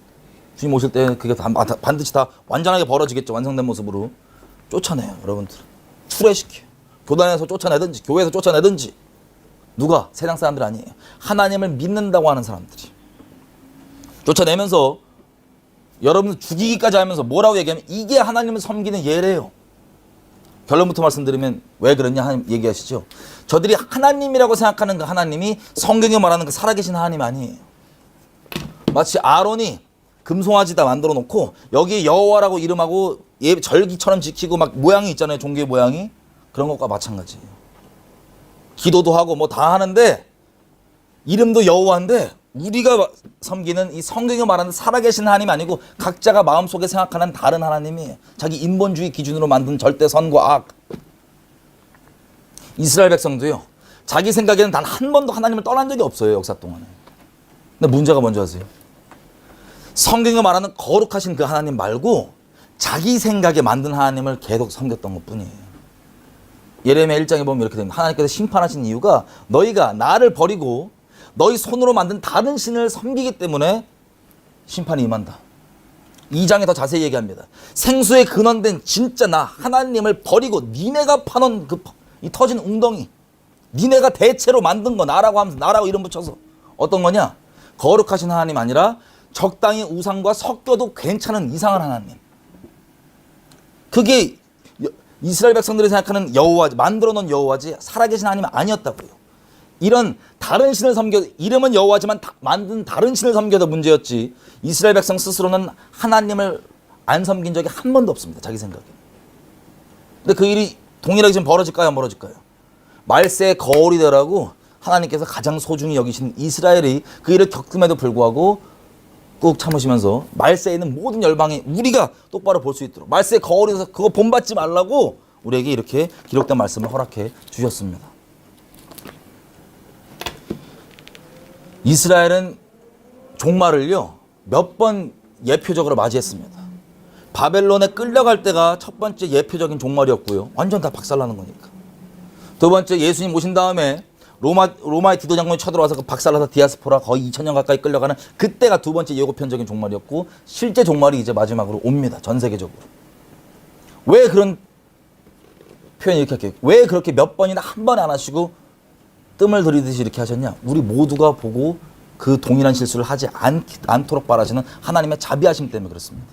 주님 오실 때 그게 반드시 다 완전하게 벌어지겠죠. 완성된 모습으로. 쫓아내요. 여러분들. 출애시켜요. 교단에서 쫓아내든지 교회에서 쫓아내든지. 누가? 세상 사람들 아니에요. 하나님을 믿는다고 하는 사람들이. 쫓아내면서 여러분들 죽이기까지 하면서 뭐라고 얘기하면 이게 하나님을 섬기는 예래요. 결론부터 말씀드리면 왜 그러냐 하나님 얘기하시죠. 저들이 하나님이라고 생각하는 그 하나님이 성경에 말하는 그 살아계신 하나님 아니에요. 마치 아론이 금송아지다 만들어 놓고 여기에 여호와라고 이름하고 절기처럼 지키고 막 모양이 있잖아요. 종교의 모양이. 그런 것과 마찬가지예요. 기도도 하고 뭐 다 하는데 이름도 여호와인데 우리가 섬기는 이 성경에 말하는 살아계신 하나님이 아니고 각자가 마음속에 생각하는 다른 하나님이에요. 자기 인본주의 기준으로 만든 절대 선과 악. 이스라엘 백성도요. 자기 생각에는 단 한 번도 하나님을 떠난 적이 없어요. 역사 동안에. 근데 문제가 뭔지 아세요? 성경에 말하는 거룩하신 그 하나님 말고 자기 생각에 만든 하나님을 계속 섬겼던 것뿐이에요. 예레미야 1장에 보면 이렇게 됩니다. 하나님께서 심판하신 이유가 너희가 나를 버리고 너희 손으로 만든 다른 신을 섬기기 때문에 심판이 임한다. 2장에 더 자세히 얘기합니다. 생수의 근원된 진짜 나 하나님을 버리고 니네가 파놓은 이 터진 웅덩이 니네가 대체로 만든 거 나라고 하면서 나라고 이름 붙여서 어떤 거냐? 거룩하신 하나님 아니라 적당히 우상과 섞여도 괜찮은 이상한 하나님. 그게 이스라엘 백성들이 생각하는 여호와지, 만들어 놓은 여호와지 살아계신 하나님은 아니었다고요. 이런 다른 신을 섬겨 이름은 여호와지만 만든 다른 신을 섬겨도 문제였지 이스라엘 백성 스스로는 하나님을 안 섬긴 적이 한 번도 없습니다. 자기 생각에. 근데 그 일이 동일하게 지금 벌어질까요? 안 벌어질까요? 말세의 거울이 되라고 하나님께서 가장 소중히 여기신 이스라엘이 그 일을 겪음에도 불구하고 꾹 참으시면서 말세에 있는 모든 열방이 우리가 똑바로 볼 수 있도록 말세의 거울이 돼서 그거 본받지 말라고 우리에게 이렇게 기록된 말씀을 허락해 주셨습니다. 이스라엘은 종말을요 몇 번 예표적으로 맞이했습니다. 바벨론에 끌려갈 때가 첫 번째 예표적인 종말이었고요. 완전 다 박살나는 거니까. 두 번째 예수님 오신 다음에 로마의 디도 장군이 쳐들어와서 그 박살나서 디아스포라 거의 2000년 가까이 끌려가는 그때가 두 번째 예고편적인 종말이었고 실제 종말이 이제 마지막으로 옵니다. 전 세계적으로. 왜 그런 표현이 이렇게 할게요. 왜 그렇게 몇 번이나 한 번에 안 하시고 뜸을 들이듯이 이렇게 하셨냐? 우리 모두가 보고 그 동일한 실수를 하지 않도록 바라시는 하나님의 자비하심 때문에 그렇습니다.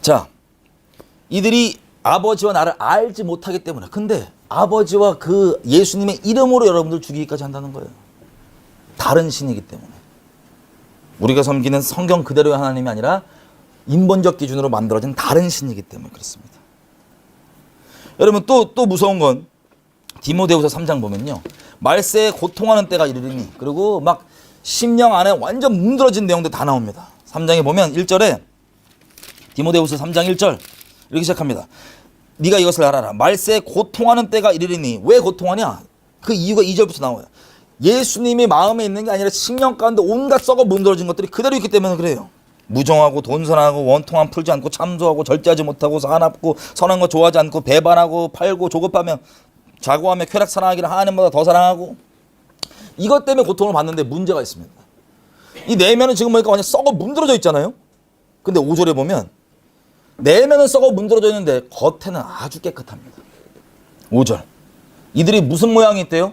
자, 이들이 아버지와 나를 알지 못하기 때문에, 근데 아버지와 그 예수님의 이름으로 여러분들 죽이기까지 한다는 거예요. 다른 신이기 때문에. 우리가 섬기는 성경 그대로의 하나님이 아니라 인본적 기준으로 만들어진 다른 신이기 때문에 그렇습니다. 여러분 또 무서운 건 디모데후서 3장 보면요, 말세에 고통하는 때가 이르리니, 그리고 막 심령 안에 완전 문드러진 내용들 다 나옵니다. 3장에 보면 1절에 디모데후서 3장 1절 이렇게 시작합니다. 네가 이것을 알아라. 말세에 고통하는 때가 이르리니. 왜 고통하냐? 그 이유가 2절부터 나와요. 예수님이 마음에 있는 게 아니라 심령 가운데 온갖 썩어 문드러진 것들이 그대로 있기 때문에 그래요. 무정하고 돈선하고 원통함 풀지 않고 참소하고 절제하지 못하고 사납고 선한 거 좋아하지 않고 배반하고 팔고 조급하며 자고하며 쾌락 사랑하기를 하나님보다 더 사랑하고, 이것 때문에 고통을 받는데 문제가 있습니다. 이 내면은 지금 보니까 완전 썩어 문드러져 있잖아요. 근데 5절에 보면 내면은 썩어 문드러져 있는데 겉에는 아주 깨끗합니다. 5절. 이들이 무슨 모양이 있대요?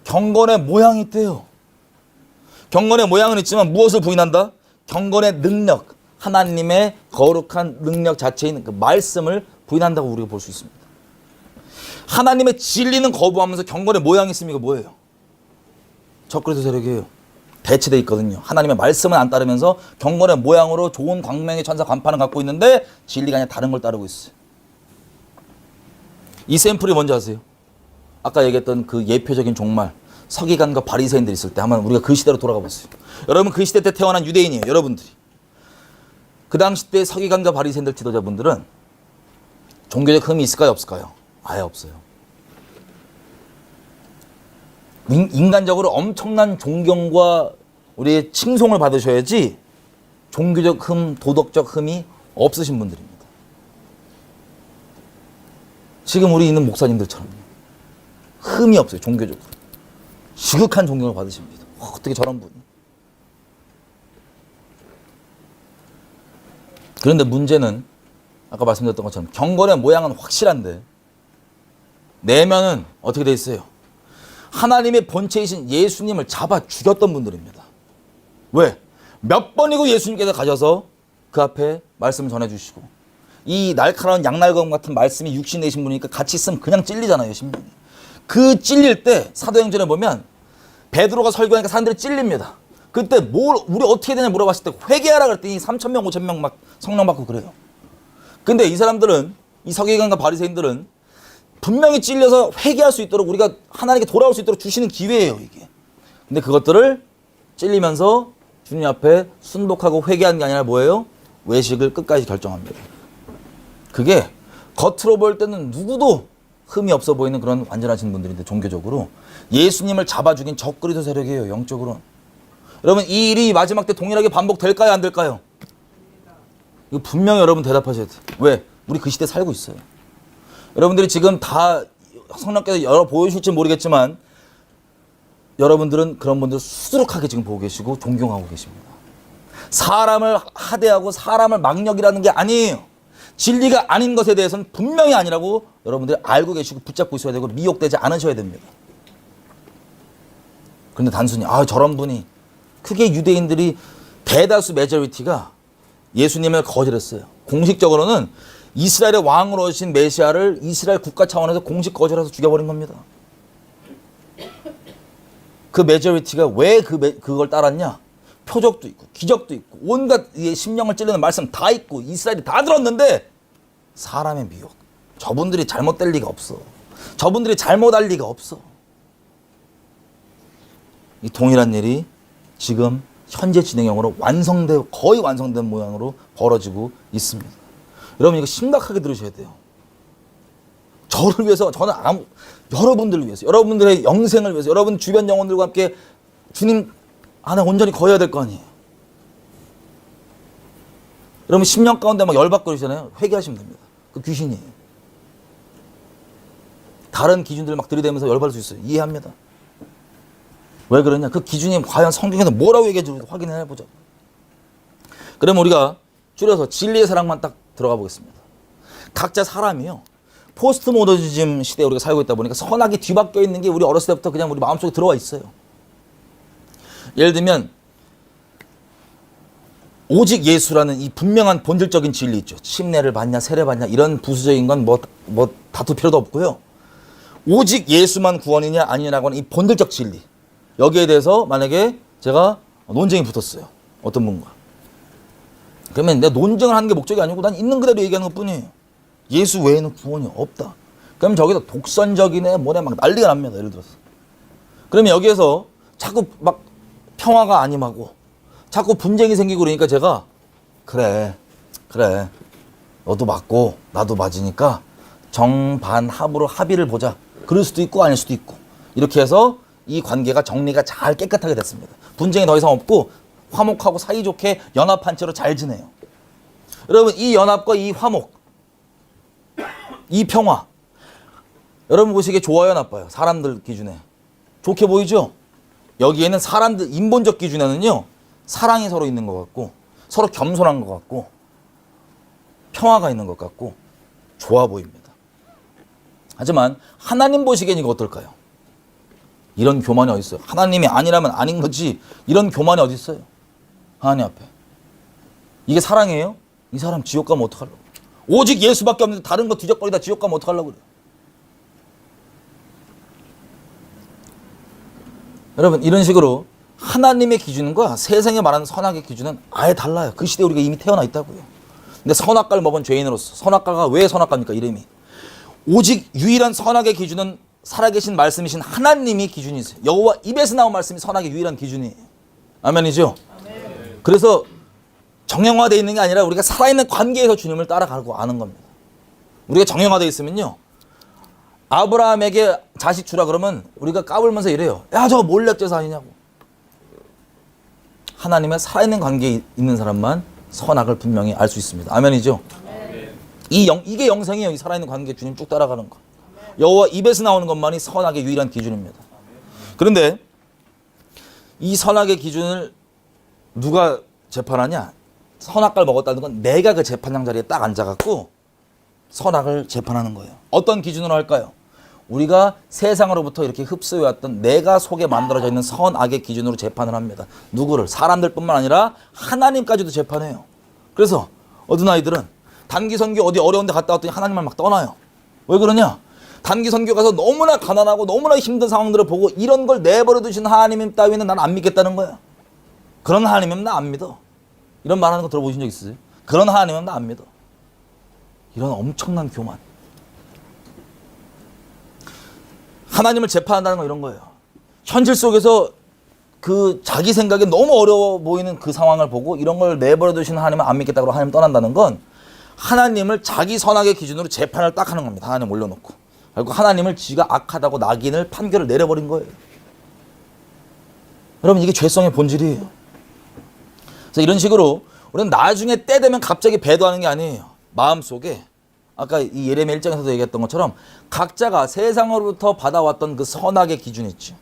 경건의 모양이 있대요. 경건의 모양은 있지만 무엇을 부인한다? 경건의 능력, 하나님의 거룩한 능력 자체인 그 말씀을 부인한다고 우리가 볼 수 있습니다. 하나님의 진리는 거부하면서 경건의 모양이 있으면 이거 뭐예요? 적그리스도 세력이에요. 대치되어 있거든요. 하나님의 말씀은 안 따르면서 경건의 모양으로 좋은 광명의 천사 간판을 갖고 있는데 진리가 아니라 다른 걸 따르고 있어요. 이 샘플이 뭔지 아세요? 아까 얘기했던 그 예표적인 종말, 서기관과 바리새인들이 있을 때 한번 우리가 그 시대로 돌아가 보세요. 여러분 그 시대 때 태어난 유대인이에요. 여러분들이. 그 당시 때 서기관과 바리새인들 지도자분들은 종교적 흠이 있을까요? 없을까요? 아예 없어요. 인간적으로 엄청난 존경과 우리의 칭송을 받으셔야지 종교적 흠, 도덕적 흠이 없으신 분들입니다. 지금 우리 있는 목사님들처럼요. 흠이 없어요. 종교적으로. 지극한 존경을 받으십니다. 어떻게 저런 분이. 그런데 문제는 아까 말씀드렸던 것처럼 경건의 모양은 확실한데 내면은 어떻게 돼 있어요? 하나님의 본체이신 예수님을 잡아 죽였던 분들입니다. 왜? 몇 번이고 예수님께서 가셔서 그 앞에 말씀을 전해주시고, 이 날카로운 양날검 같은 말씀이 육신 내신 분이니까 같이 있으면 그냥 찔리잖아요, 신명이. 그 찔릴 때 사도행전에 보면 베드로가 설교하니까 사람들이 찔립니다. 그때 우리 어떻게 되냐 물어봤을 때 회개하라 그랬더니 3,000명, 5,000명 막 성령 받고 그래요. 근데 이 사람들은, 이 서기관과 바리새인들은 분명히 찔려서 회개할 수 있도록, 우리가 하나님께 돌아올 수 있도록 주시는 기회예요, 이게. 근데 그것들을 찔리면서 주님 앞에 순복하고 회개하는 게 아니라 뭐예요? 외식을 끝까지 결정합니다. 그게 겉으로 볼 때는 누구도 흠이 없어 보이는 그런 완전하신 분들인데, 종교적으로 예수님을 잡아 죽인 적그리스도 세력이에요, 영적으로. 여러분 이 일이 마지막 때 동일하게 반복될까요, 안 될까요? 이거 분명히 여러분 대답하셔야 돼요. 왜? 우리 그 시대에 살고 있어요. 여러분들이 지금 다 성령께서 여러 보여주실지 모르겠지만 여러분들은 그런 분들 수두룩하게 지금 보고 계시고 존경하고 계십니다. 사람을 하대하고 사람을 망령이라는 게 아니에요. 진리가 아닌 것에 대해서는 분명히 아니라고 여러분들이 알고 계시고 붙잡고 있어야 되고 미혹되지 않으셔야 됩니다. 그런데 단순히 저런 분이, 크게 유대인들이 대다수 메저리티가 예수님을 거절했어요. 공식적으로는 이스라엘의 왕으로 오신 메시아를 이스라엘 국가 차원에서 공식 거절해서 죽여버린 겁니다. 그 메저리티가 왜 그걸 따랐냐? 표적도 있고 기적도 있고 온갖 심령을 찔르는 말씀 다 있고 이스라엘이 다 들었는데 사람의 미혹. 저분들이 잘못될 리가 없어. 저분들이 잘못할 리가 없어. 이 동일한 일이 지금 현재 진행형으로 거의 완성된 모양으로 벌어지고 있습니다. 여러분 이거 심각하게 들으셔야 돼요. 저를 위해서, 저는 여러분들을 위해서, 여러분들의 영생을 위해서, 여러분 주변 영혼들과 함께 주님 안에 온전히 거해야 될 거 아니에요. 여러분 10년 가운데 막 열받고 그러시잖아요. 회개하시면 됩니다. 그 귀신이에요. 다른 기준들 막 들이대면서 열받을 수 있어요. 이해합니다. 왜 그러냐? 그 기준이 과연 성경에서 뭐라고 얘기해주는지 확인해보자. 그러면 우리가 줄여서 진리의 사랑만 딱 들어가 보겠습니다. 각자 사람이요, 포스트 모더니즘 시대에 우리가 살고 있다 보니까 선악이 뒤바뀌어 있는 게 우리 어렸을 때부터 그냥 우리 마음속에 들어와 있어요. 예를 들면 오직 예수라는 이 분명한 본질적인 진리 있죠. 침례를 받냐 세례받냐 이런 부수적인 건 뭐 다툴 필요도 없고요. 오직 예수만 구원이냐 아니냐라고 하는 이 본질적 진리, 여기에 대해서 만약에 제가 논쟁이 붙었어요, 어떤 분과, 그러면 내가 논쟁을 하는 게 목적이 아니고 난 있는 그대로 얘기하는 것뿐이에요. 예수 외에는 구원이 없다. 그럼 저기서 독선적이네 뭐네 막 난리가 납니다. 예를 들어서 그러면 여기에서 자꾸 막 평화가 아님하고 자꾸 분쟁이 생기고 그러니까 제가 그래 너도 맞고 나도 맞으니까 정반합으로 합의를 보자. 그럴 수도 있고 아닐 수도 있고, 이렇게 해서 이 관계가 정리가 잘 깨끗하게 됐습니다. 분쟁이 더 이상 없고 화목하고 사이좋게 연합한 채로 잘 지내요. 여러분, 이 연합과 이 화목, 이 평화, 여러분 보시기에 좋아요 나빠요? 사람들 기준에 좋게 보이죠? 여기에는 사람들 인본적 기준에는요, 사랑이 서로 있는 것 같고 서로 겸손한 것 같고 평화가 있는 것 같고 좋아 보입니다. 하지만 하나님 보시기엔 이거 어떨까요? 이런 교만이 어디 있어요? 하나님이 아니라면 아닌 거지 이런 교만이 어디 있어요? 하나님 앞에. 이게 사랑이에요? 이 사람 지옥 가면 어떡하려고? 오직 예수밖에 없는데 다른 거 뒤적거리다 지옥 가면 어떡하려고 그래요? 여러분, 이런 식으로 하나님의 기준과 세상에 말하는 선악의 기준은 아예 달라요. 그 시대에 우리가 이미 태어나 있다고요. 근데 선악과를 먹은 죄인으로서, 선악과가 왜 선악과입니까? 이름이. 오직 유일한 선악의 기준은 살아계신 말씀이신 하나님이 기준이세요. 여호와 입에서 나온 말씀이 선악의 유일한 기준이에요. 아멘이죠? 아멘. 그래서 정형화되어 있는 게 아니라 우리가 살아있는 관계에서 주님을 따라가고 아는 겁니다. 우리가 정형화되어 있으면요, 아브라함에게 자식 주라 그러면 우리가 까불면서 이래요. 야, 저거 몰래죄사 아니냐고. 하나님의 살아있는 관계에 있는 사람만 선악을 분명히 알 수 있습니다. 아멘이죠? 이게 영생이에요. 이 살아있는 관계 주님 쭉 따라가는 거. 여호와 입에서 나오는 것만이 선악의 유일한 기준입니다. 그런데 이 선악의 기준을 누가 재판하냐? 선악과를 먹었다는 건 내가 그 재판장 자리에 딱 앉아갖고 선악을 재판하는 거예요. 어떤 기준으로 할까요? 우리가 세상으로부터 이렇게 흡수해왔던 내가 속에 만들어져 있는 선악의 기준으로 재판을 합니다. 누구를? 사람들뿐만 아니라 하나님까지도 재판해요. 그래서 어떤 아이들은 단기 선교 어디 어려운 데 갔다 왔더니 하나님을 막 떠나요. 왜 그러냐? 단기 선교 가서 너무나 가난하고 너무나 힘든 상황들을 보고 이런 걸 내버려 두신 하나님 따위는 난 안 믿겠다는 거야. 그런 하나님은 나 안 믿어. 이런 말하는 거 들어보신 적 있으세요? 그런 하나님은 나 안 믿어. 이런 엄청난 교만. 하나님을 재판한다는 건 이런 거예요. 현실 속에서 그 자기 생각에 너무 어려워 보이는 그 상황을 보고 이런 걸 내버려 두신 하나님은 안 믿겠다고 하나님 떠난다는 건 하나님을 자기 선악의 기준으로 재판을 딱 하는 겁니다. 하나님 올려놓고. 그리고 하나님을 지가 악하다고 낙인을 판결을 내려버린 거예요. 여러분, 이게 죄성의 본질이에요. 그래서 이런 식으로 우리는 나중에 때 되면 갑자기 배도하는 게 아니에요. 마음속에 아까 이 예레미야 1장에서도 얘기했던 것처럼 각자가 세상으로부터 받아왔던 그 선악의 기준이 있죠.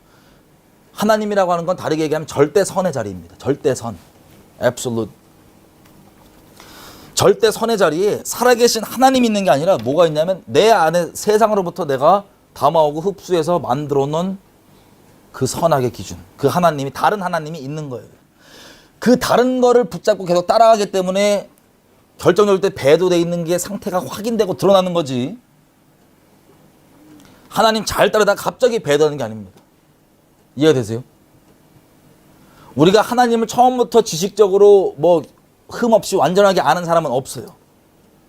하나님이라고 하는 건 다르게 얘기하면 절대 선의 자리입니다. 절대 선. absolute. 절대 선의 자리에 살아계신 하나님이 있는 게 아니라 뭐가 있냐면 내 안에 세상으로부터 내가 담아오고 흡수해서 만들어 놓은 그 선악의 기준, 그 하나님이, 다른 하나님이 있는 거예요. 그 다른 거를 붙잡고 계속 따라가기 때문에 결정적일 때 배도돼 있는 게 상태가 확인되고 드러나는 거지, 하나님 잘 따르다가 갑자기 배도하는 게 아닙니다. 이해가 되세요? 우리가 하나님을 처음부터 지식적으로 뭐 흠없이 완전하게 아는 사람은 없어요.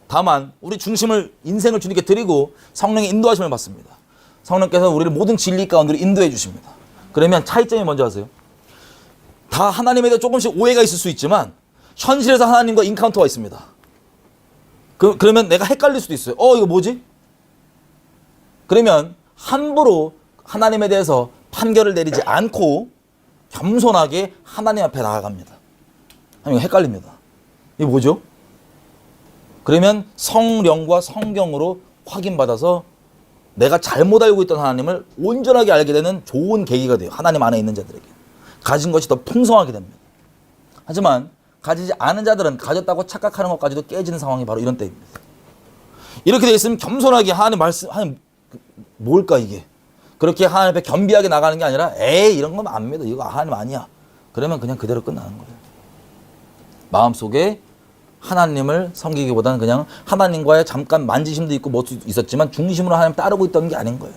다만 우리 중심을, 인생을 주님께 드리고 성령의 인도하심을 받습니다. 성령께서 우리를 모든 진리 가운데로 인도해 주십니다. 그러면 차이점이 뭔지 아세요? 다 하나님에 대해 조금씩 오해가 있을 수 있지만 현실에서 하나님과 인카운터가 있습니다. 그러면 내가 헷갈릴 수도 있어요. 이거 뭐지? 그러면 함부로 하나님에 대해서 판결을 내리지 않고 겸손하게 하나님 앞에 나아갑니다. 이거 헷갈립니다. 이게 뭐죠? 그러면 성령과 성경으로 확인받아서 내가 잘못 알고 있던 하나님을 온전하게 알게 되는 좋은 계기가 돼요. 하나님 안에 있는 자들에게. 가진 것이 더 풍성하게 됩니다. 하지만 가지지 않은 자들은 가졌다고 착각하는 것까지도 깨지는 상황이 바로 이런 때입니다. 이렇게 돼 있으면 겸손하게 하나님 말씀, 하나님 뭘까 이게? 그렇게 하나님 앞에 겸비하게 나가는 게 아니라 에이 이런 건 안 믿어. 이거 하나님 아니야. 그러면 그냥 그대로 끝나는 거예요. 마음속에 하나님을 섬기기보다는 그냥 하나님과의 잠깐 만지심도 있고 뭐도 있었지만 중심으로 하나님 따르고 있던 게 아닌 거예요.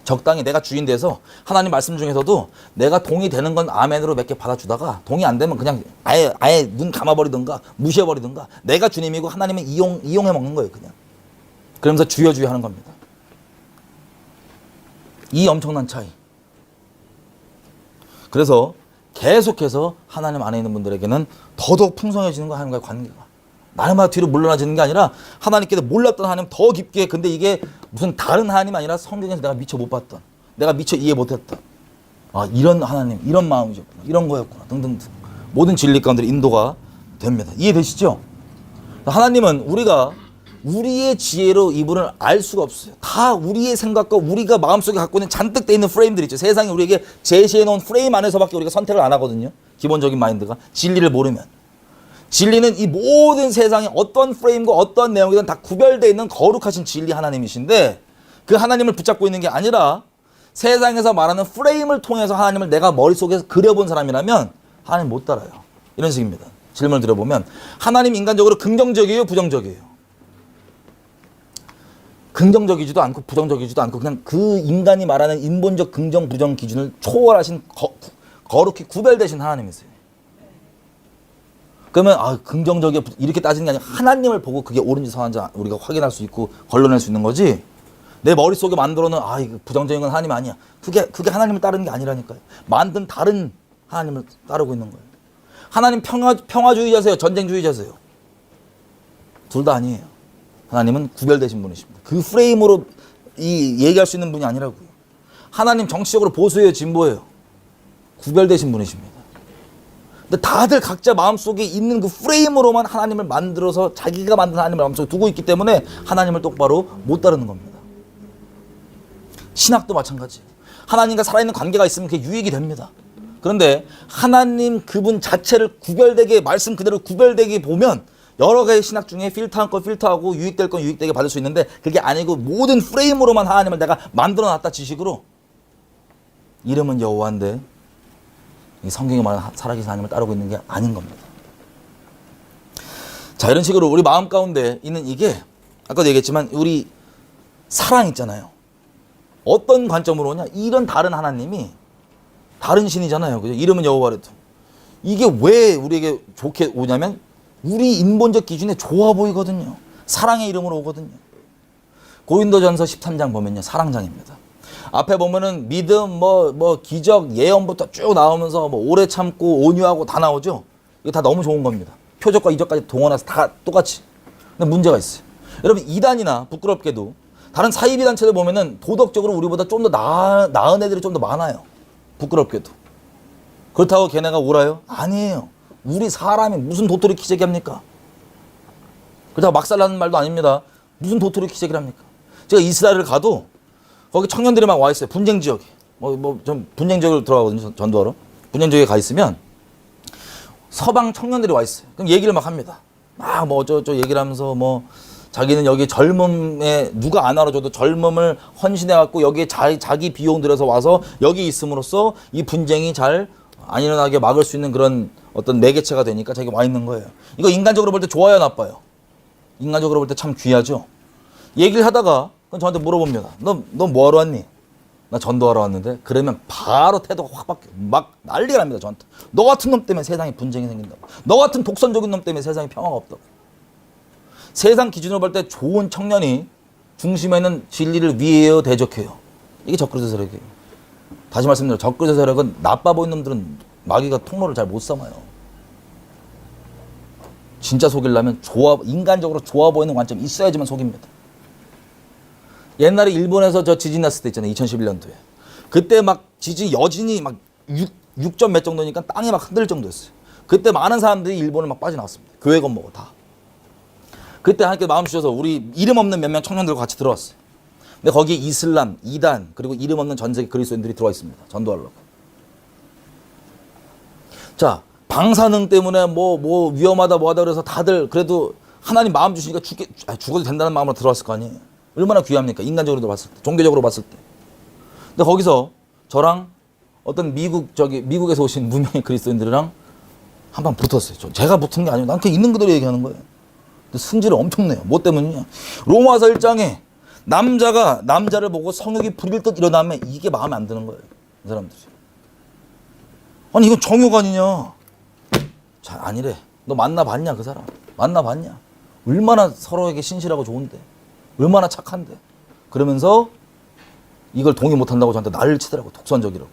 적당히 내가 주인 돼서 하나님 말씀 중에서도 내가 동의되는 건 아멘으로 몇 개 받아주다가 동의 안 되면 그냥 아예 눈 감아버리든가 무시해버리든가 내가 주님이고 하나님은 이용해 먹는 거예요. 그냥. 그러면서 주여 하는 겁니다. 이 엄청난 차이. 그래서 계속해서 하나님 안에 있는 분들에게는 더더욱 풍성해지는 거 하나님과의 관계가. 날마다 뒤로 물러나지는 게 아니라 하나님께서 몰랐던 하나님 더 깊게 근데 이게 무슨 다른 하나님 아니라 성경에서 내가 미처 못 봤던 내가 미처 이해 못했던 이런 하나님 이런 마음이셨구나 이런 거였구나 등등등 모든 진리 가운데 인도가 됩니다. 이해되시죠? 하나님은 우리가 우리의 지혜로 이분을 알 수가 없어요. 다 우리의 생각과 우리가 마음속에 갖고 있는 잔뜩 돼 있는 프레임들이 있죠. 세상이 우리에게 제시해 놓은 프레임 안에서밖에 우리가 선택을 안 하거든요. 기본적인 마인드가 진리를 모르면. 진리는 이 모든 세상에 어떤 프레임과 어떤 내용이든 다 구별되어 있는 거룩하신 진리 하나님이신데 그 하나님을 붙잡고 있는 게 아니라 세상에서 말하는 프레임을 통해서 하나님을 내가 머릿속에서 그려본 사람이라면 하나님 못 따라요. 이런 식입니다. 질문을 드려보면 하나님 인간적으로 긍정적이에요? 부정적이에요? 긍정적이지도 않고 부정적이지도 않고 그냥 그 인간이 말하는 인본적 긍정 부정 기준을 초월하신 거룩히 구별되신 하나님이세요. 그러면 긍정적이야 이렇게 따지는 게 아니라 하나님을 보고 그게 옳은지 선한지 우리가 확인할 수 있고 걸러낼 수 있는 거지. 내 머릿속에 만들어놓은 이거 부정적인 건 하나님 아니야. 그게 하나님을 따르는 게 아니라니까요. 만든 다른 하나님을 따르고 있는 거예요. 하나님 평화주의자세요? 전쟁주의자세요? 둘 다 아니에요. 하나님은 구별되신 분이십니다. 그 프레임으로 얘기할 수 있는 분이 아니라고요. 하나님 정치적으로 보수예요? 진보예요? 구별되신 분이십니다. 근데 다들 각자 마음속에 있는 그 프레임으로만 하나님을 만들어서 자기가 만든 하나님을 마음속에 두고 있기 때문에 하나님을 똑바로 못 따르는 겁니다. 신학도 마찬가지예요. 하나님과 살아있는 관계가 있으면 그게 유익이 됩니다. 그런데 하나님 그분 자체를 구별되게 말씀 그대로 구별되게 보면 여러 가지 신학 중에 필터한 건 필터하고 유익될 건 유익되게 받을 수 있는데 그게 아니고 모든 프레임으로만 하나님을 내가 만들어놨다 지식으로 이름은 여호와인데 이 성경에 말하는 살아계신 하나님을 따르고 있는 게 아닌 겁니다. 자, 이런 식으로 우리 마음 가운데 있는 이게 아까도 얘기했지만 우리 사랑 있잖아요. 어떤 관점으로 오냐? 이런 다른 하나님이 다른 신이잖아요. 그죠? 이름은 여호와래도. 이게 왜 우리에게 좋게 오냐면 우리 인본적 기준에 좋아 보이거든요. 사랑의 이름으로 오거든요. 고린도전서 13장 보면요. 사랑장입니다. 앞에 보면은 믿음, 기적, 예언부터 쭉 나오면서 오래 참고 온유하고 다 나오죠. 이거 다 너무 좋은 겁니다. 표적과 이적까지 동원해서 다 똑같이. 근데 문제가 있어요. 여러분 이단이나 부끄럽게도 다른 사이비 단체들 보면은 도덕적으로 우리보다 좀 더 나은 애들이 좀 더 많아요. 부끄럽게도. 그렇다고 걔네가 옳아요? 아니에요. 우리 사람이 무슨 도토리 키재기 합니까? 그렇다고 막살라는 말도 아닙니다. 무슨 도토리 키재기를 합니까? 제가 이스라엘을 가도 거기 청년들이 막 와 있어요. 분쟁 지역에. 좀 분쟁 지역으로 들어가거든요. 전도하러. 분쟁 지역에 가 있으면 서방 청년들이 와 있어요. 그럼 얘기를 막 합니다. 막 어쩌고 얘기를 하면서 자기는 여기 젊음에 누가 안 알아줘도 젊음을 헌신해갖고 여기에 자기 비용 들여서 와서 여기 있음으로써 이 분쟁이 잘 안 일어나게 막을 수 있는 그런 어떤 매개체가 되니까 자기가 와 있는 거예요. 이거 인간적으로 볼 때 좋아요, 나빠요? 인간적으로 볼 때 참 귀하죠. 얘기를 하다가 저한테 물어봅니다. 너 뭐하러 왔니? 나 전도하러 왔는데. 그러면 바로 태도가 확 바뀌어요. 막 난리가 납니다, 저한테. 너 같은 놈 때문에 세상에 분쟁이 생긴다고. 너 같은 독선적인 놈 때문에 세상에 평화가 없다고. 세상 기준으로 볼 때 좋은 청년이 중심에 있는 진리를 위해요, 대적해요. 이게 적그리스도 세력이에요. 다시 말씀드려 적그리스도 세력은 나빠 보이는 놈들은 마귀가 통로를 잘 못 삼아요. 진짜 속이려면 인간적으로 좋아 보이는 관점이 있어야지만 속입니다. 옛날에 일본에서 저 지진 났을 때 있잖아요. 2011년도에. 그때 막 여진이 막 6점 몇 정도니까 땅이 막 흔들 정도였어요. 그때 많은 사람들이 일본을 막 빠져나왔습니다. 교회 건너고 다. 그때 하나님께 마음 주셔서 우리 이름 없는 몇 명 청년들과 같이 들어왔어요. 근데 거기에 이슬람, 이단, 그리고 이름 없는 전 세계 그리스도인들이 들어와 있습니다. 전도하려고. 자, 방사능 때문에 위험하다 뭐하다 그래서 다들 그래도 하나님 마음 주시니까 죽어도 된다는 마음으로 들어왔을 거 아니에요. 얼마나 귀합니까? 인간적으로 봤을 때, 종교적으로 봤을 때. 근데 거기서 저랑 어떤 미국에서 오신 무명의 그리스도인들이랑 한번 붙었어요. 제가 붙은 게 아니고 난 그냥 있는 그대로 얘기하는 거예요. 근데 승질이 엄청나요. 뭐 때문이냐? 로마서 1장에 남자가 남자를 보고 성욕이 부릴 듯 일어나면 이게 마음에 안 드는 거예요. 이 사람들이. 아니 이건 정욕 아니냐? 자, 아니래. 너 만나봤냐 그 사람? 만나봤냐? 얼마나 서로에게 신실하고 좋은데, 얼마나 착한데. 그러면서 이걸 동의 못한다고 저한테 난리를 치더라고. 독선적이라고.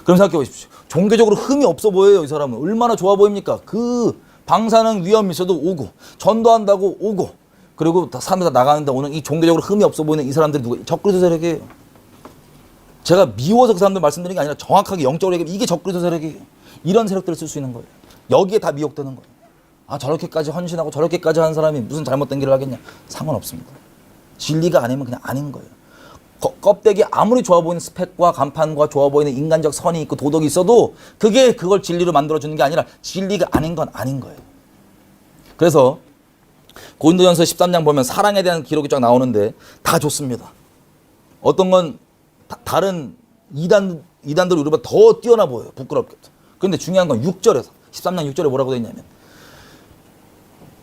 그럼 생각해 보십시오. 종교적으로 흠이 없어 보여요. 이 사람은 얼마나 좋아 보입니까? 그 방사능 위험이 있어도 오고, 전도한다고 오고, 그리고 사람들 다 나가는데 오는 이 종교적으로 흠이 없어 보이는 이 사람들이 누가? 적그리스도 세력이에요. 제가 미워서 그 사람들 말씀드리는 게 아니라 정확하게 영적으로 얘기하면 이게 적그리스도 세력이에요. 이런 세력들을 쓸 수 있는 거예요. 여기에 다 미혹되는 거예요. 아, 저렇게까지 헌신하고 저렇게까지 하는 사람이 무슨 잘못된 길을 하겠냐? 상관없습니다. 진리가 아니면 그냥 아닌 거예요. 껍데기 아무리 좋아 보이는 스펙과 간판과 좋아 보이는 인간적 선이 있고 도덕이 있어도 그게 그걸 진리로 만들어주는 게 아니라 진리가 아닌 건 아닌 거예요. 그래서 고린도전서 13장 보면 사랑에 대한 기록이 쫙 나오는데 다 좋습니다. 어떤 건 다른 이단들 우리보다 더 뛰어나 보여요. 부끄럽게도. 그런데 중요한 건 6절에서 13장 6절에 뭐라고 되어 있냐면